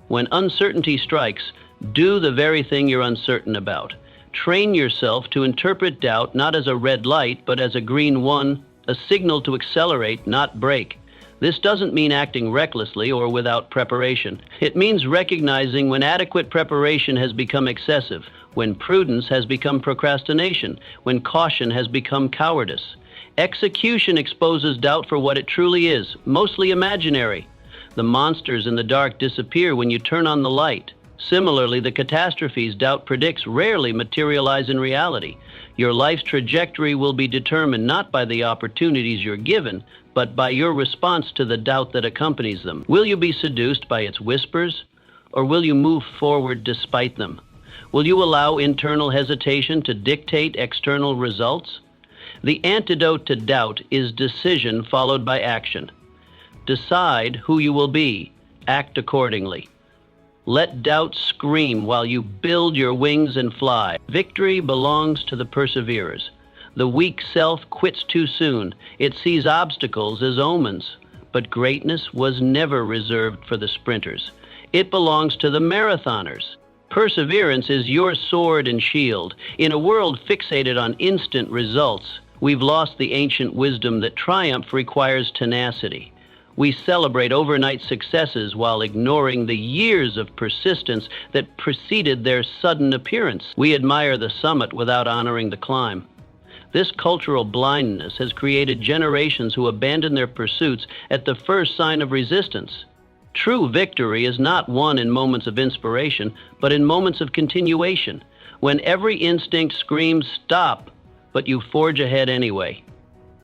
When uncertainty strikes, do the very thing you're uncertain about. Train yourself to interpret doubt not as a red light, but as a green one, a signal to accelerate, not brake. This doesn't mean acting recklessly or without preparation. It means recognizing when adequate preparation has become excessive, when prudence has become procrastination, when caution has become cowardice. Execution exposes doubt for what it truly is, mostly imaginary. The monsters in the dark disappear when you turn on the light. Similarly, the catastrophes doubt predicts rarely materialize in reality. Your life's trajectory will be determined not by the opportunities you're given, but by your response to the doubt that accompanies them. Will you be seduced by its whispers, or will you move forward despite them? Will you allow internal hesitation to dictate external results? The antidote to doubt is decision followed by action. Decide who you will be. Act accordingly. Let doubt scream while you build your wings and fly. Victory belongs to the perseverers. The weak self quits too soon. It sees obstacles as omens. But greatness was never reserved for the sprinters. It belongs to the marathoners. Perseverance is your sword and shield. In a world fixated on instant results, we've lost the ancient wisdom that triumph requires tenacity. We celebrate overnight successes while ignoring the years of persistence that preceded their sudden appearance. We admire the summit without honoring the climb. This cultural blindness has created generations who abandon their pursuits at the first sign of resistance. True victory is not won in moments of inspiration, but in moments of continuation, when every instinct screams stop, but you forge ahead anyway.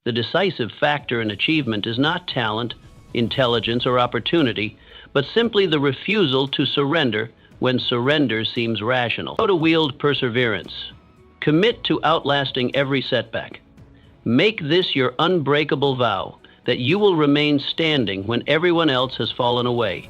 The decisive factor in achievement is not talent, intelligence, or opportunity, but simply the refusal to surrender when surrender seems rational. How to wield perseverance. Commit to outlasting every setback. Make this your unbreakable vow that you will remain standing when everyone else has fallen away.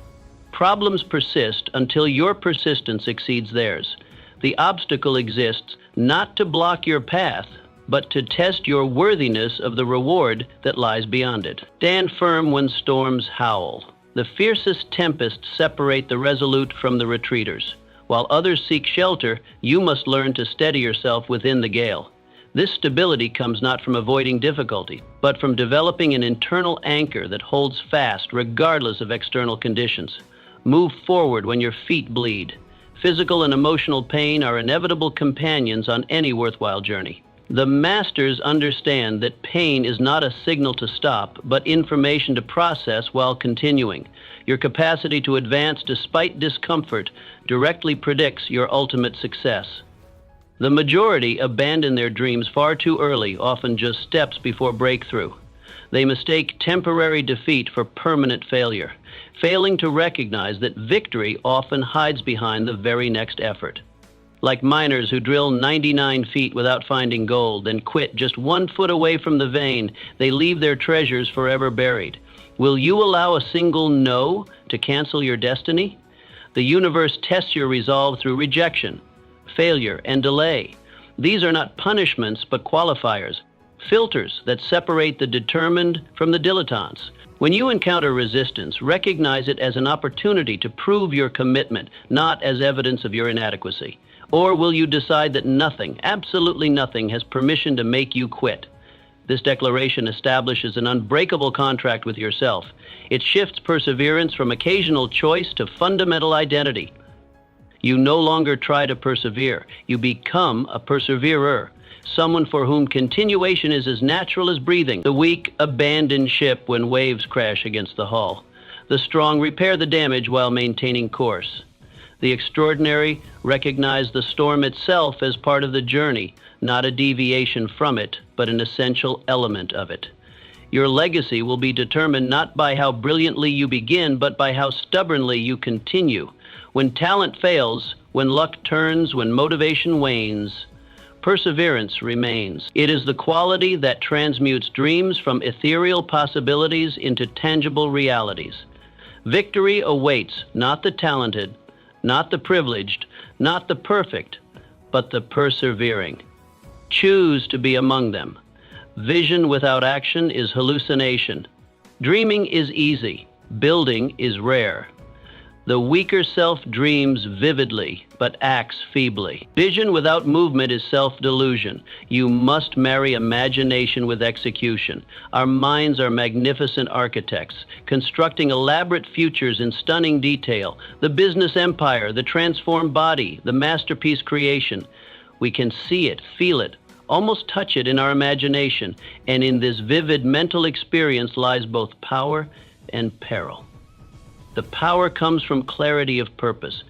Problems persist until your persistence exceeds theirs. The obstacle exists not to block your path, but to test your worthiness of the reward that lies beyond it. Stand firm when storms howl. The fiercest tempests separate the resolute from the retreaters. While others seek shelter, you must learn to steady yourself within the gale. This stability comes not from avoiding difficulty, but from developing an internal anchor that holds fast regardless of external conditions. Move forward when your feet bleed. Physical and emotional pain are inevitable companions on any worthwhile journey. The masters understand that pain is not a signal to stop, but information to process while continuing. Your capacity to advance despite discomfort directly predicts your ultimate success. The majority abandon their dreams far too early, often just steps before breakthrough. They mistake temporary defeat for permanent failure, failing to recognize that victory often hides behind the very next effort. Like miners who drill 99 feet without finding gold, then quit just 1 foot away from the vein, they leave their treasures forever buried. Will you allow a single no to cancel your destiny? The universe tests your resolve through rejection, failure, and delay. These are not punishments, but qualifiers, filters that separate the determined from the dilettantes. When you encounter resistance, recognize it as an opportunity to prove your commitment, not as evidence of your inadequacy. Or will you decide that nothing, absolutely nothing, has permission to make you quit? This declaration establishes an unbreakable contract with yourself. It shifts perseverance from occasional choice to fundamental identity. You no longer try to persevere. You become a perseverer, someone for whom continuation is as natural as breathing. The weak abandon ship when waves crash against the hull. The strong repair the damage while maintaining course. The extraordinary recognize the storm itself as part of the journey, not a deviation from it, but an essential element of it. Your legacy will be determined not by how brilliantly you begin, but by how stubbornly you continue. When talent fails, when luck turns, when motivation wanes, perseverance remains. It is the quality that transmutes dreams from ethereal possibilities into tangible realities. Victory awaits not the talented, not the privileged, not the perfect, but the persevering. Choose to be among them. Vision without action is hallucination. Dreaming is easy. Building is rare. The weaker self dreams vividly, but acts feebly. Vision without movement is self-delusion. You must marry imagination with execution. Our minds are magnificent architects, constructing elaborate futures in stunning detail. The business empire, the transformed body, the masterpiece creation. We can see it, feel it, almost touch it in our imagination, and in this vivid mental experience lies both power and peril. The power comes from clarity of purpose,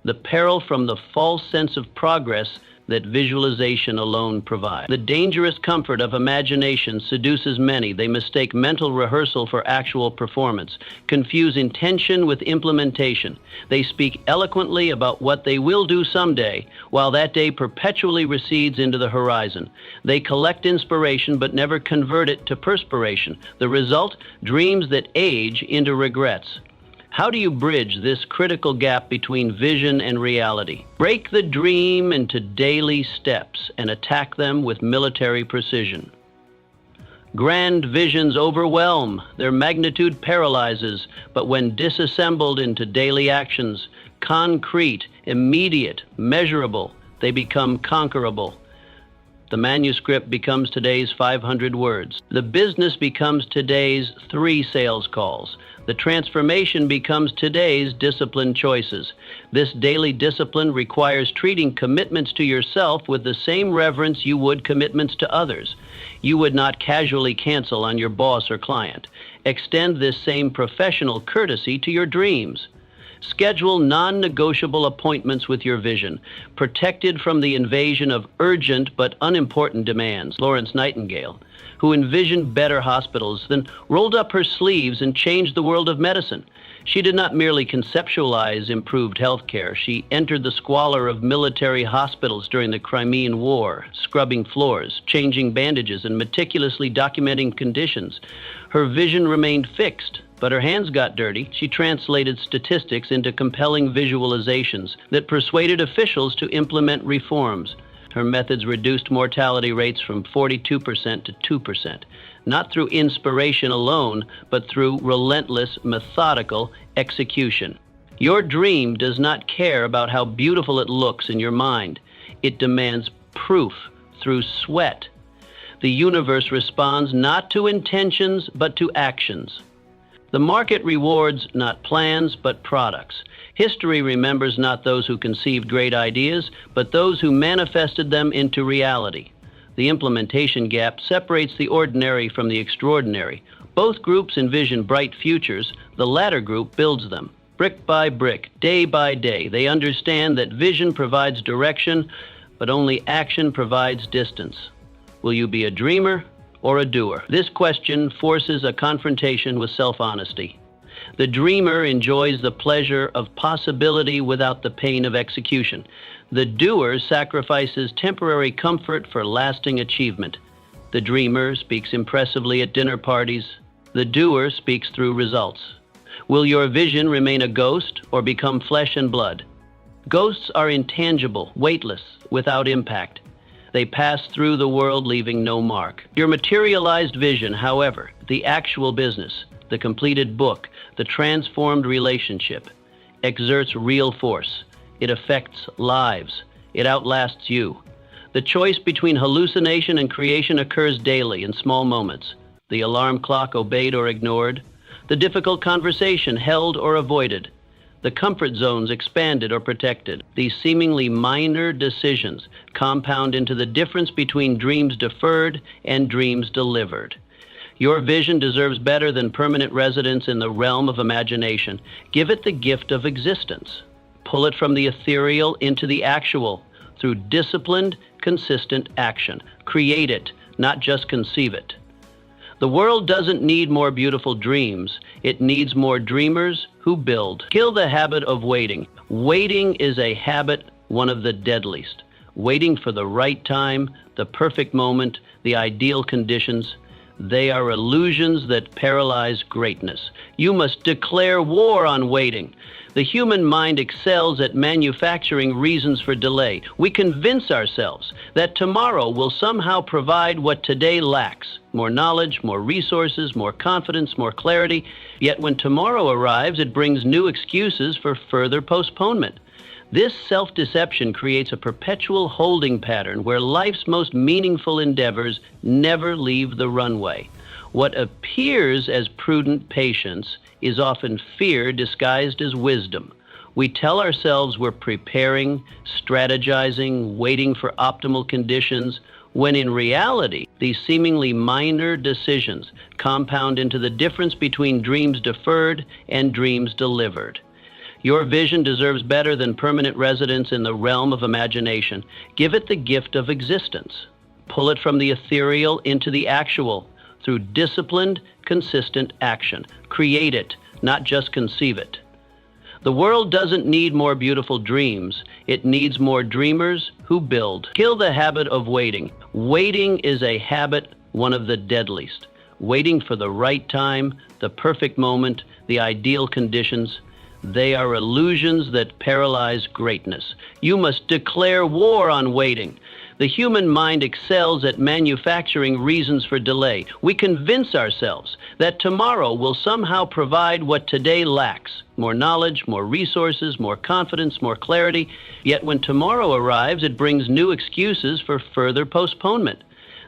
the peril from the false sense of progress that visualization alone provides. The dangerous comfort of imagination seduces many. They mistake mental rehearsal for actual performance, confuse intention with implementation. They speak eloquently about what they will do someday, while that day perpetually recedes into the horizon. They collect inspiration but never convert it to perspiration. The result? Dreams that age into regrets. How do you bridge this critical gap between vision and reality? Break the dream into daily steps and attack them with military precision. Grand visions overwhelm, their magnitude paralyzes, but when disassembled into daily actions, concrete, immediate, measurable, they become conquerable. The manuscript becomes today's 500 words. The business becomes today's 3 sales calls. The transformation becomes today's disciplined choices. This daily discipline requires treating commitments to yourself with the same reverence you would commitments to others. You would not casually cancel on your boss or client. Extend this same professional courtesy to your dreams. Schedule non-negotiable appointments with your vision, protected from the invasion of urgent but unimportant demands. Florence Nightingale, who envisioned better hospitals, then rolled up her sleeves and changed the world of medicine. She did not merely conceptualize improved health care. She entered the squalor of military hospitals during the Crimean War, scrubbing floors, changing bandages, and meticulously documenting conditions. Her vision remained fixed, But her hands got dirty. She translated statistics into compelling visualizations that persuaded officials to implement reforms. Her methods reduced mortality rates from 42% to 2%, not through inspiration alone, but through relentless, methodical execution. Your dream does not care about how beautiful it looks in your mind. It demands proof through sweat. The universe responds not to intentions, but to actions. The market rewards not plans, but products. History remembers not those who conceived great ideas, but those who manifested them into reality. The implementation gap separates the ordinary from the extraordinary. Both groups envision bright futures. The latter group builds them. Brick by brick, day by day, they understand that vision provides direction, but only action provides distance. Will you be a dreamer or a doer? This question forces a confrontation with self-honesty. The dreamer enjoys the pleasure of possibility without the pain of execution. The doer sacrifices temporary comfort for lasting achievement. The dreamer speaks impressively at dinner parties. The doer speaks through results. Will your vision remain a ghost or become flesh and blood? Ghosts are intangible, weightless, without impact. They pass through the world, leaving no mark. Your materialized vision, however, the actual business, the completed book, the transformed relationship, exerts real force. It affects lives. It outlasts you. The choice between hallucination and creation occurs daily in small moments. The alarm clock obeyed or ignored. The difficult conversation held or avoided. The comfort zones expanded or protected. These seemingly minor decisions compound into the difference between dreams deferred and dreams delivered. Your vision deserves better than permanent residence in the realm of imagination. Give it the gift of existence. Pull it from the ethereal into the actual through disciplined, consistent action. Create it, not just conceive it. The world doesn't need more beautiful dreams. It needs more dreamers who build. Kill the habit of waiting. Waiting is a habit, one of the deadliest. Waiting for the right time, the perfect moment, the ideal conditions. They are illusions that paralyze greatness. You must declare war on waiting. The human mind excels at manufacturing reasons for delay. We convince ourselves that tomorrow will somehow provide what today lacks: more knowledge, more resources, more confidence, more clarity. Yet when tomorrow arrives, it brings new excuses for further postponement. This self-deception creates a perpetual holding pattern where life's most meaningful endeavors never leave the runway. What appears as prudent patience is often fear disguised as wisdom. We tell ourselves we're preparing, strategizing, waiting for optimal conditions, when in reality, these seemingly minor decisions compound into the difference between dreams deferred and dreams delivered. Your vision deserves better than permanent residence in the realm of imagination. Give it the gift of existence. Pull it from the ethereal into the actual through disciplined, consistent action. Create it, not just conceive it. The world doesn't need more beautiful dreams. It needs more dreamers who build. Kill the habit of waiting. Waiting is a habit, one of the deadliest. Waiting for the right time, the perfect moment, the ideal conditions. They are illusions that paralyze greatness. You must declare war on waiting. The human mind excels at manufacturing reasons for delay. We convince ourselves that tomorrow will somehow provide what today lacks: more knowledge, more resources, more confidence, more clarity. Yet when tomorrow arrives, it brings new excuses for further postponement.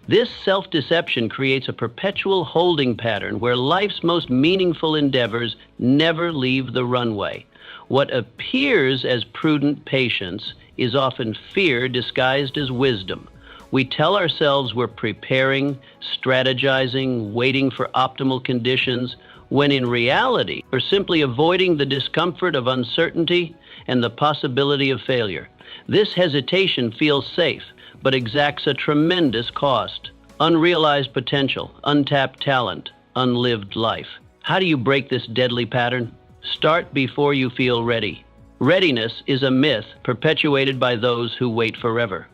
This self-deception creates a perpetual holding pattern where life's most meaningful endeavors never leave the runway. What appears as prudent patience is often fear disguised as wisdom. We tell ourselves we're preparing, strategizing, waiting for optimal conditions, when in reality, we're simply avoiding the discomfort of uncertainty and the possibility of failure. This hesitation feels safe, but exacts a tremendous cost: unrealized potential, untapped talent, unlived life. How do you break this deadly pattern? Start before you feel ready. Readiness is a myth perpetuated by those who wait forever.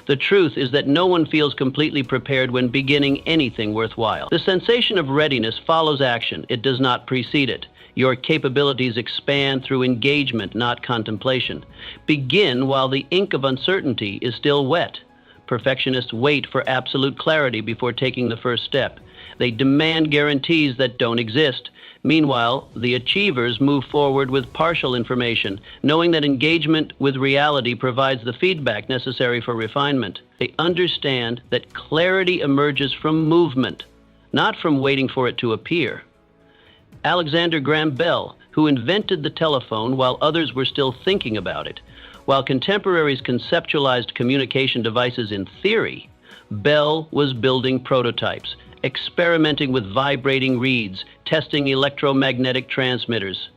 The truth is that no one feels completely prepared when beginning anything worthwhile. The sensation of readiness follows action. It does not precede it. Your capabilities expand through engagement, not contemplation. Begin while the ink of uncertainty is still wet. Perfectionists wait for absolute clarity before taking the first step. They demand guarantees that don't exist. Meanwhile, the achievers move forward with partial information, knowing that engagement with reality provides the feedback necessary for refinement. They understand that clarity emerges from movement, not from waiting for it to appear. Alexander Graham Bell, who invented the telephone while others were still thinking about it, while contemporaries conceptualized communication devices in theory, Bell was building prototypes, experimenting with vibrating reeds, testing electromagnetic transmitters.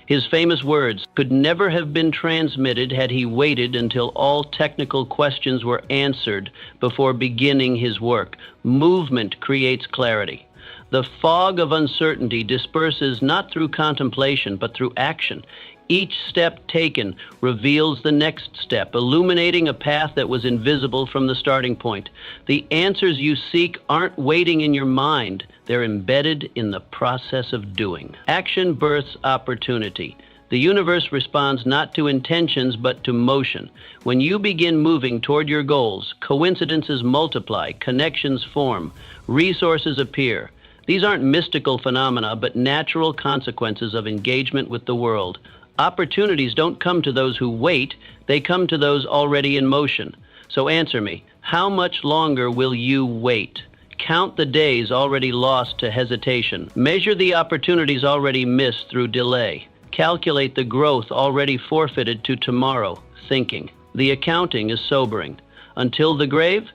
His famous words could never have been transmitted had he waited until all technical questions were answered before beginning his work. Movement creates clarity. The fog of uncertainty disperses not through contemplation, but through action. Each step taken reveals the next step, illuminating a path that was invisible from the starting point. The answers you seek aren't waiting in your mind. They're embedded in the process of doing. Action births opportunity. The universe responds not to intentions, but to motion. When you begin moving toward your goals, coincidences multiply, connections form, resources appear. These aren't mystical phenomena, but natural consequences of engagement with the world. Opportunities don't come to those who wait, they come to those already in motion. So answer me, how much longer will you wait? Count the days already lost to hesitation. Measure the opportunities already missed through delay. Calculate the growth already forfeited to tomorrow, thinking. The accounting is sobering. Until the grave,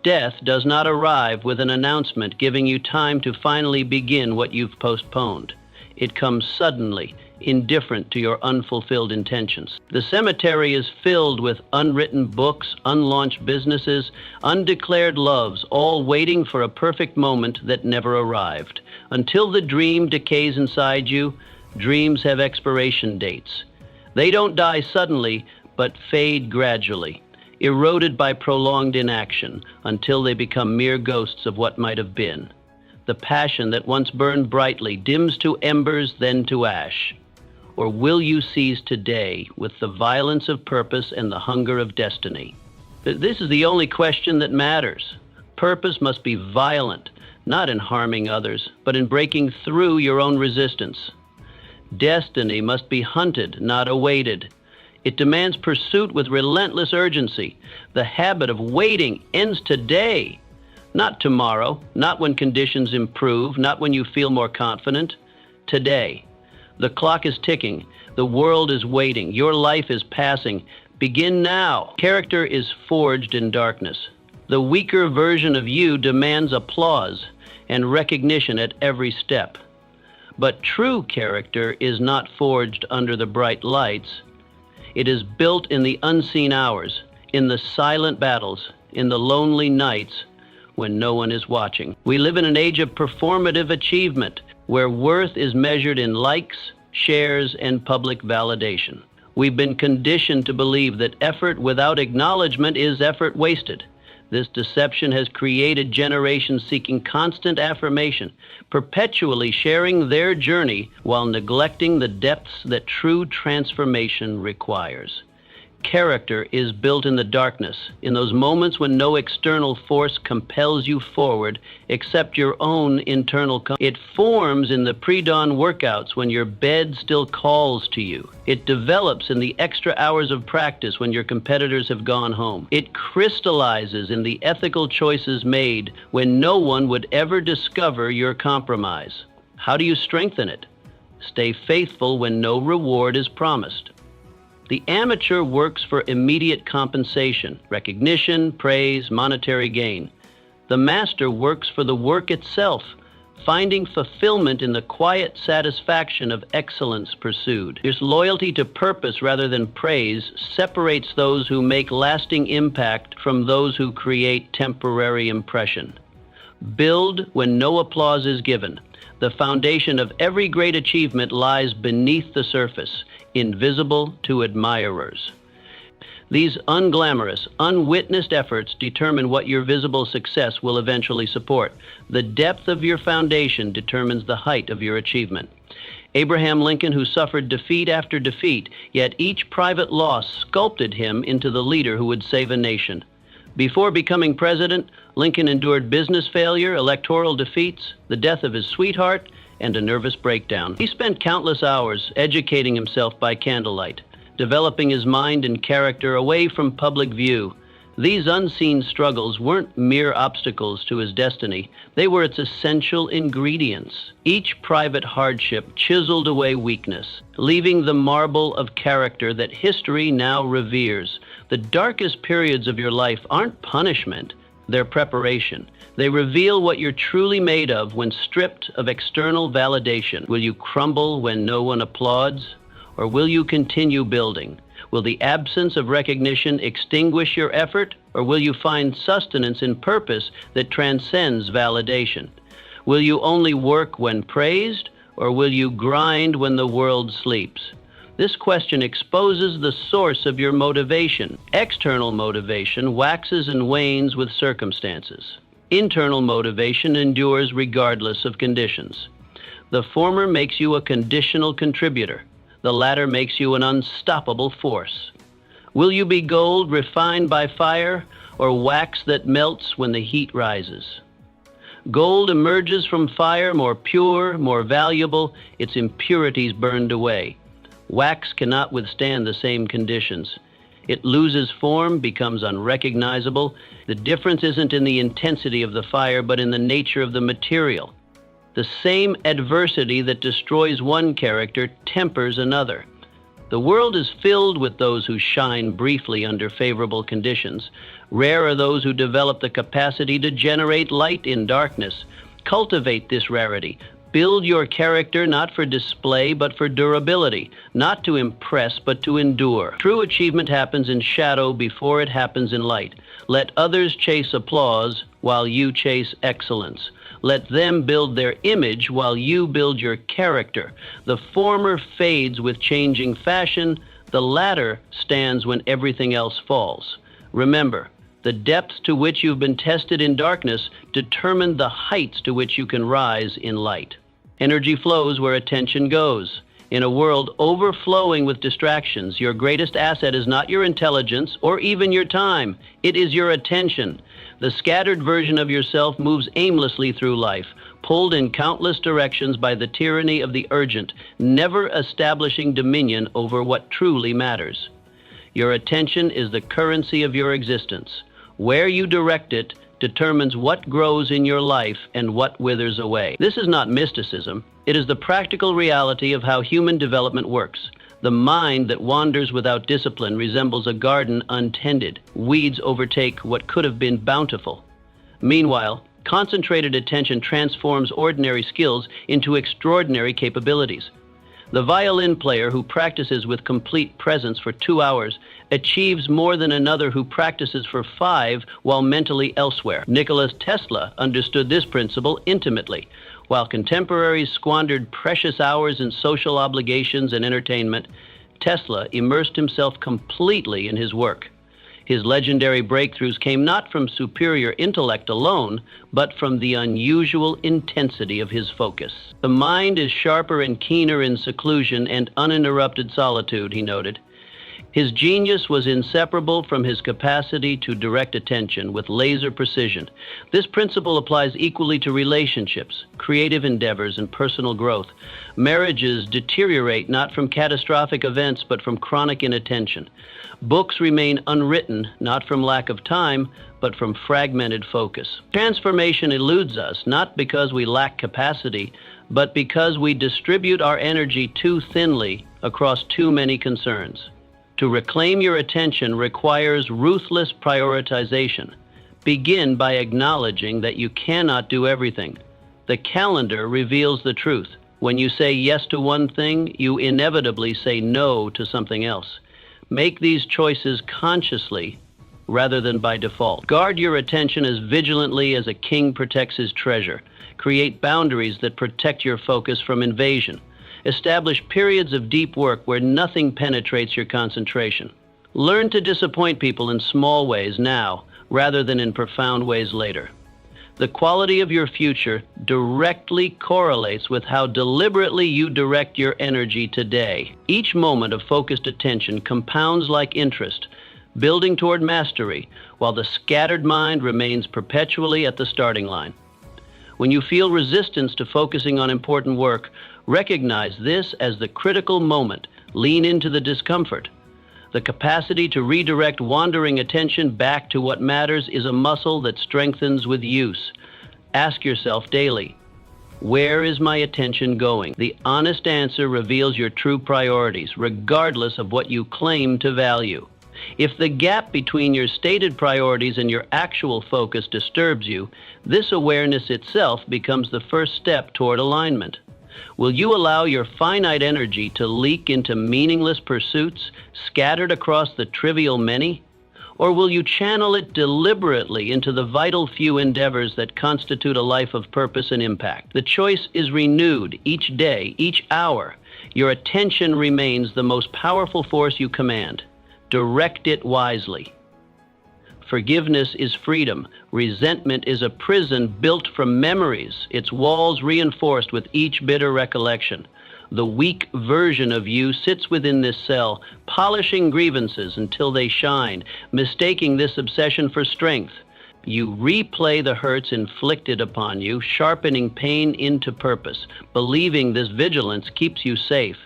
death does not arrive with an announcement giving you time to finally begin what you've postponed. It comes suddenly, indifferent to your unfulfilled intentions. The cemetery is filled with unwritten books, unlaunched businesses, undeclared loves, all waiting for a perfect moment that never arrived. Until the dream decays inside you, dreams have expiration dates. They don't die suddenly, but fade gradually, eroded by prolonged inaction, until they become mere ghosts of what might have been. The passion that once burned brightly dims to embers, then to ash. Or will you seize today with the violence of purpose and the hunger of destiny? This is the only question that matters. Purpose must be violent, not in harming others, but in breaking through your own resistance. Destiny must be hunted, not awaited. It demands pursuit with relentless urgency. The habit of waiting ends today, not tomorrow, not when conditions improve, not when you feel more confident. Today. The clock is ticking. The world is waiting. Your life is passing. Begin now. Character is forged in darkness. The weaker version of you demands applause and recognition at every step. But true character is not forged under the bright lights. It is built in the unseen hours, in the silent battles, in the lonely nights when no one is watching. We live in an age of performative achievement, where worth is measured in likes, shares, and public validation. We've been conditioned to believe that effort without acknowledgement is effort wasted. This deception has created generations seeking constant affirmation, perpetually sharing their journey while neglecting the depths that true transformation requires. Character is built in the darkness, in those moments when no external force compels you forward except your own internal It forms in the pre-dawn workouts when your bed still calls to you. It develops in the extra hours of practice when your competitors have gone home. It crystallizes in the ethical choices made when no one would ever discover your compromise. How do you strengthen it? Stay faithful when no reward is promised. The amateur works for immediate compensation, recognition, praise, monetary gain. The master works for the work itself, finding fulfillment in the quiet satisfaction of excellence pursued. This loyalty to purpose rather than praise separates those who make lasting impact from those who create temporary impression. Build when no applause is given. The foundation of every great achievement lies beneath the surface, invisible to admirers. These unglamorous, unwitnessed efforts determine what your visible success will eventually support. The depth of your foundation determines the height of your achievement. Abraham Lincoln, who suffered defeat after defeat, yet each private loss sculpted him into the leader who would save a nation. Before becoming president, Lincoln endured business failure, electoral defeats, the death of his sweetheart, and a nervous breakdown. He spent countless hours educating himself by candlelight, developing his mind and character away from public view. These unseen struggles weren't mere obstacles to his destiny. They were its essential ingredients. Each private hardship chiseled away weakness, leaving the marble of character that history now reveres. The darkest periods of your life aren't punishment, they're preparation. They reveal what you're truly made of when stripped of external validation. Will you crumble when no one applauds? Or will you continue building? Will the absence of recognition extinguish your effort, or will you find sustenance in purpose that transcends validation? Will you only work when praised, or will you grind when the world sleeps? This question exposes the source of your motivation. External motivation waxes and wanes with circumstances. Internal motivation endures regardless of conditions. The former makes you a conditional contributor. The latter makes you an unstoppable force. Will you be gold refined by fire, or wax that melts when the heat rises? Gold emerges from fire more pure, more valuable, its impurities burned away. Wax cannot withstand the same conditions. It loses form, becomes unrecognizable. The difference isn't in the intensity of the fire, but in the nature of the material. The same adversity that destroys one character tempers another. The world is filled with those who shine briefly under favorable conditions. Rare are those who develop the capacity to generate light in darkness. Cultivate this rarity. Build your character not for display but for durability, not to impress but to endure. True achievement happens in shadow before it happens in light. Let others chase applause while you chase excellence. Let them build their image while you build your character. The former fades with changing fashion. The latter stands when everything else falls. Remember, the depths to which you've been tested in darkness determine the heights to which you can rise in light. Energy flows where attention goes. In a world overflowing with distractions, your greatest asset is not your intelligence or even your time. It is your attention. The scattered version of yourself moves aimlessly through life, pulled in countless directions by the tyranny of the urgent, never establishing dominion over what truly matters. Your attention is the currency of your existence. Where you direct it determines what grows in your life and what withers away. This is not mysticism. It is the practical reality of how human development works. The mind that wanders without discipline resembles a garden untended. Weeds overtake what could have been bountiful. Meanwhile, concentrated attention transforms ordinary skills into extraordinary capabilities. The violin player who practices with complete presence for 2 hours achieves more than another who practices for 5 while mentally elsewhere. Nikola Tesla understood this principle intimately. While contemporaries squandered precious hours in social obligations and entertainment, Tesla immersed himself completely in his work. His legendary breakthroughs came not from superior intellect alone, but from the unusual intensity of his focus. The mind is sharper and keener in seclusion and uninterrupted solitude, he noted. His genius was inseparable from his capacity to direct attention with laser precision. This principle applies equally to relationships, creative endeavors, and personal growth. Marriages deteriorate not from catastrophic events, but from chronic inattention. Books remain unwritten, not from lack of time, but from fragmented focus. Transformation eludes us, not because we lack capacity, but because we distribute our energy too thinly across too many concerns. To reclaim your attention requires ruthless prioritization. Begin by acknowledging that you cannot do everything. The calendar reveals the truth. When you say yes to one thing, you inevitably say no to something else. Make these choices consciously rather than by default. Guard your attention as vigilantly as a king protects his treasure. Create boundaries that protect your focus from invasion. Establish periods of deep work where nothing penetrates your concentration. Learn to disappoint people in small ways now, rather than in profound ways later. The quality of your future directly correlates with how deliberately you direct your energy today. Each moment of focused attention compounds like interest, building toward mastery, while the scattered mind remains perpetually at the starting line. When you feel resistance to focusing on important work, recognize this as the critical moment. Lean into the discomfort. The capacity to redirect wandering attention back to what matters is a muscle that strengthens with use. Ask yourself daily, where is my attention going? The honest answer reveals your true priorities, regardless of what you claim to value. If the gap between your stated priorities and your actual focus disturbs you, this awareness itself becomes the first step toward alignment. Will you allow your finite energy to leak into meaningless pursuits scattered across the trivial many? Or will you channel it deliberately into the vital few endeavors that constitute a life of purpose and impact? The choice is renewed each day, each hour. Your attention remains the most powerful force you command. Direct it wisely. Forgiveness is freedom. Resentment is a prison built from memories, its walls reinforced with each bitter recollection. The weak version of you sits within this cell, polishing grievances until they shine, mistaking this obsession for strength. You replay the hurts inflicted upon you, sharpening pain into purpose, believing this vigilance keeps you safe.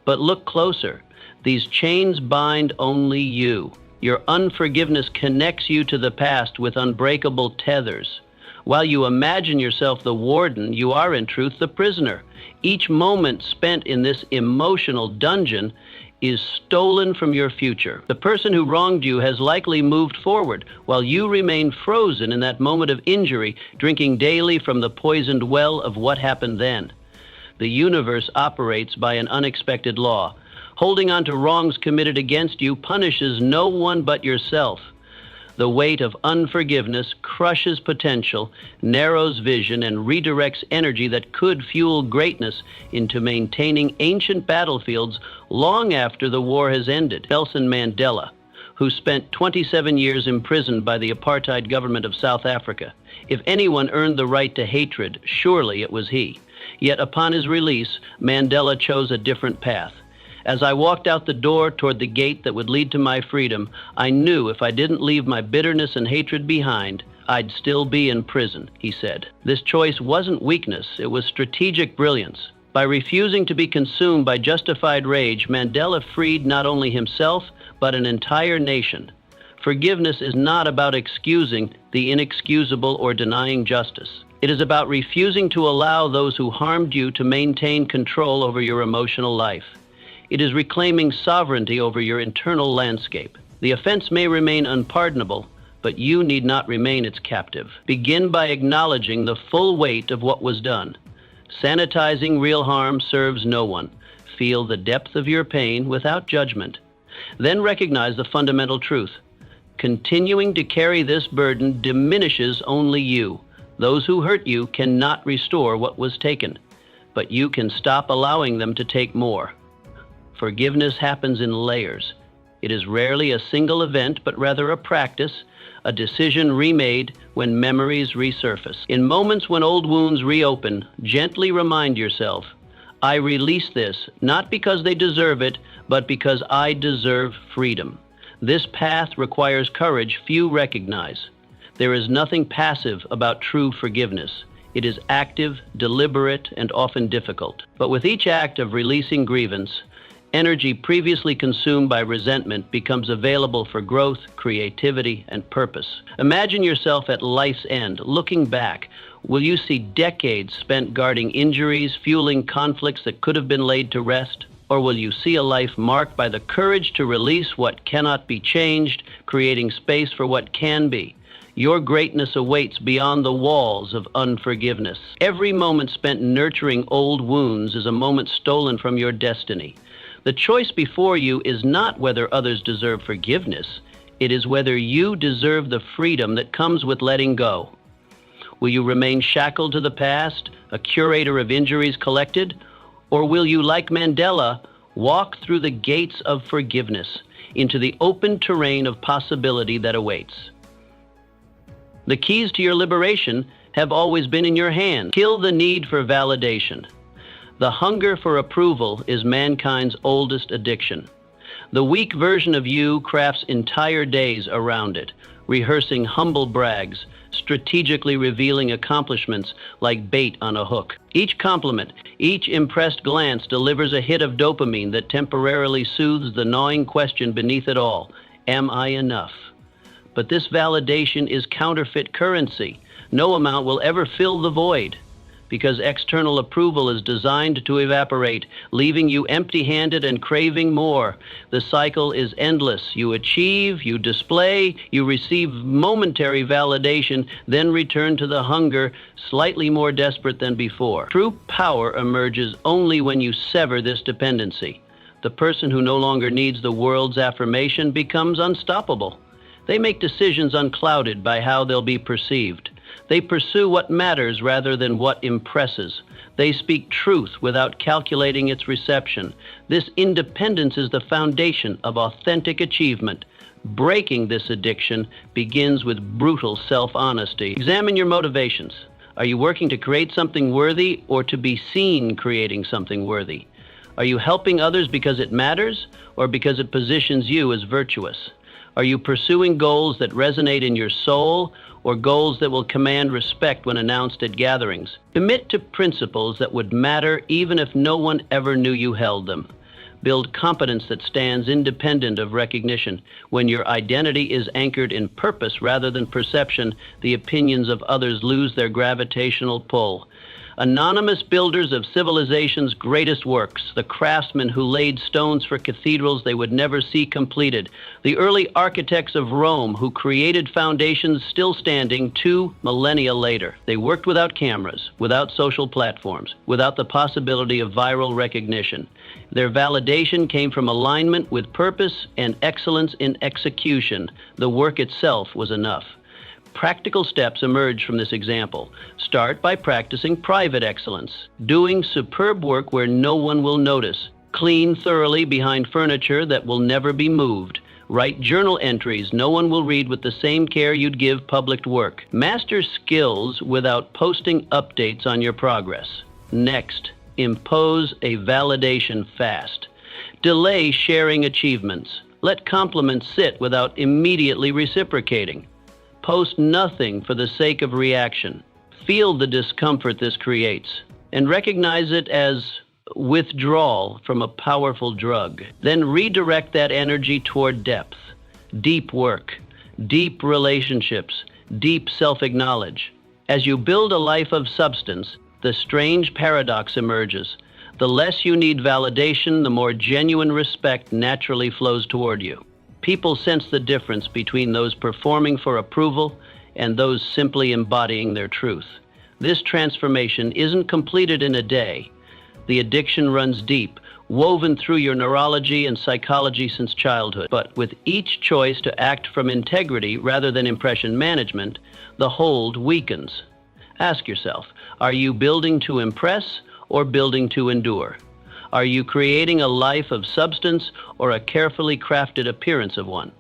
But look closer. These chains bind only you. Your unforgiveness connects you to the past with unbreakable tethers. While you imagine yourself the warden, you are in truth the prisoner. Each moment spent in this emotional dungeon is stolen from your future. The person who wronged you has likely moved forward, while you remain frozen in that moment of injury, drinking daily from the poisoned well of what happened then. The universe operates by an unexpected law. Holding on to wrongs committed against you punishes no one but yourself. The weight of unforgiveness crushes potential, narrows vision, and redirects energy that could fuel greatness into maintaining ancient battlefields long after the war has ended. Nelson Mandela, who spent 27 years imprisoned by the apartheid government of South Africa. If anyone earned the right to hatred, surely it was he. Yet upon his release, Mandela chose a different path. As I walked out the door toward the gate that would lead to my freedom, I knew if I didn't leave my bitterness and hatred behind, I'd still be in prison, he said. This choice wasn't weakness, it was strategic brilliance. By refusing to be consumed by justified rage, Mandela freed not only himself, but an entire nation. Forgiveness is not about excusing the inexcusable or denying justice. It is about refusing to allow those who harmed you to maintain control over your emotional life. It is reclaiming sovereignty over your internal landscape. The offense may remain unpardonable, but you need not remain its captive. Begin by acknowledging the full weight of what was done. Sanitizing real harm serves no one. Feel the depth of your pain without judgment. Then recognize the fundamental truth. Continuing to carry this burden diminishes only you. Those who hurt you cannot restore what was taken, but you can stop allowing them to take more. Forgiveness happens in layers. It is rarely a single event, but rather a practice, a decision remade when memories resurface. In moments when old wounds reopen, gently remind yourself, I release this, not because they deserve it, but because I deserve freedom. This path requires courage few recognize. There is nothing passive about true forgiveness. It is active, deliberate, and often difficult. But with each act of releasing grievance, energy previously consumed by resentment becomes available for growth, creativity, and purpose. Imagine yourself at life's end, looking back. Will you see decades spent guarding injuries, fueling conflicts that could have been laid to rest? Or will you see a life marked by the courage to release what cannot be changed, creating space for what can be? Your greatness awaits beyond the walls of unforgiveness. Every moment spent nurturing old wounds is a moment stolen from your destiny. The choice before you is not whether others deserve forgiveness. It is whether you deserve the freedom that comes with letting go. Will you remain shackled to the past, a curator of injuries collected? Or will you, like Mandela, walk through the gates of forgiveness, into the open terrain of possibility that awaits. The keys to your liberation have always been in your hand. Kill the need for validation. The hunger for approval is mankind's oldest addiction. The weak version of you crafts entire days around it, rehearsing humble brags, strategically revealing accomplishments like bait on a hook. Each compliment, each impressed glance delivers a hit of dopamine that temporarily soothes the gnawing question beneath it all: am I enough? But this validation is counterfeit currency. No amount will ever fill the void, because external approval is designed to evaporate, leaving you empty-handed and craving more. The cycle is endless. You achieve, you display, you receive momentary validation, then return to the hunger, slightly more desperate than before. True power emerges only when you sever this dependency. The person who no longer needs the world's affirmation becomes unstoppable. They make decisions unclouded by how they'll be perceived. They pursue what matters rather than what impresses. They speak truth without calculating its reception. This independence is the foundation of authentic achievement. Breaking this addiction begins with brutal self-honesty. Examine your motivations. Are you working to create something worthy or to be seen creating something worthy? Are you helping others because it matters or because it positions you as virtuous? Are you pursuing goals that resonate in your soul or goals that will command respect when announced at gatherings? Commit to principles that would matter even if no one ever knew you held them. Build competence that stands independent of recognition. When your identity is anchored in purpose rather than perception, the opinions of others lose their gravitational pull. Anonymous builders of civilization's greatest works, the craftsmen who laid stones for cathedrals they would never see completed, the early architects of Rome who created foundations still standing 2 millennia later. They worked without cameras, without social platforms, without the possibility of viral recognition. Their validation came from alignment with purpose and excellence in execution. The work itself was enough. Practical steps emerge from this example. Start by practicing private excellence, doing superb work where no one will notice. Clean thoroughly behind furniture that will never be moved. Write journal entries no one will read with the same care you'd give public work. Master skills without posting updates on your progress. Next, impose a validation fast. Delay sharing achievements. Let compliments sit without immediately reciprocating. Post nothing for the sake of reaction. Feel the discomfort this creates and recognize it as withdrawal from a powerful drug. Then redirect that energy toward depth, deep work, deep relationships, deep self-acknowledge. As you build a life of substance, the strange paradox emerges. The less you need validation, the more genuine respect naturally flows toward you. People sense the difference between those performing for approval and those simply embodying their truth. This transformation isn't completed in a day. The addiction runs deep, woven through your neurology and psychology since childhood. But with each choice to act from integrity rather than impression management, the hold weakens. Ask yourself, are you building to impress or building to endure? Are you creating a life of substance or a carefully crafted appearance of one?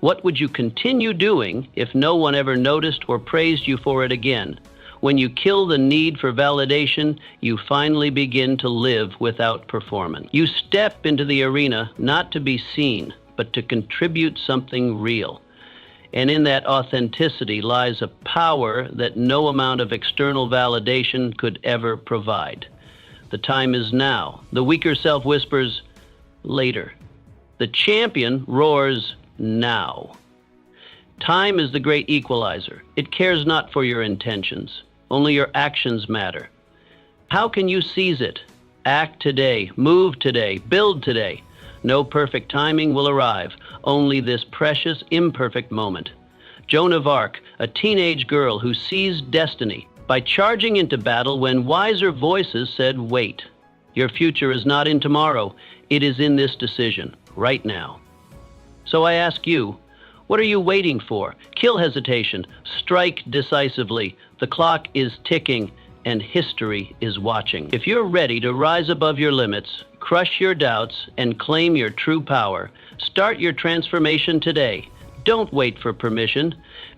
What would you continue doing if no one ever noticed or praised you for it again? When you kill the need for validation, you finally begin to live without performance. You step into the arena not to be seen, but to contribute something real. And in that authenticity lies a power that no amount of external validation could ever provide. The time is now. The weaker self whispers, later. The champion roars, now. Time is the great equalizer. It cares not for your intentions. Only your actions matter. How can you seize it? Act today, move today, build today. No perfect timing will arrive, only this precious, imperfect moment. Joan of Arc, a teenage girl who seized destiny by charging into battle when wiser voices said, wait. Your future is not in tomorrow. It is in this decision, right now. So I ask you, what are you waiting for? Kill hesitation. Strike decisively. The clock is ticking. and history is watching. If you're ready to rise above your limits, crush your doubts, and claim your true power, start your transformation today. Don't wait for permission.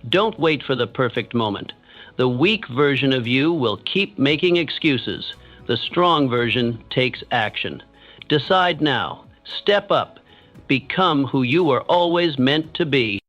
Don't wait for the perfect moment. The weak version of you will keep making excuses. The strong version takes action. Decide now. Step up. Become who you were always meant to be.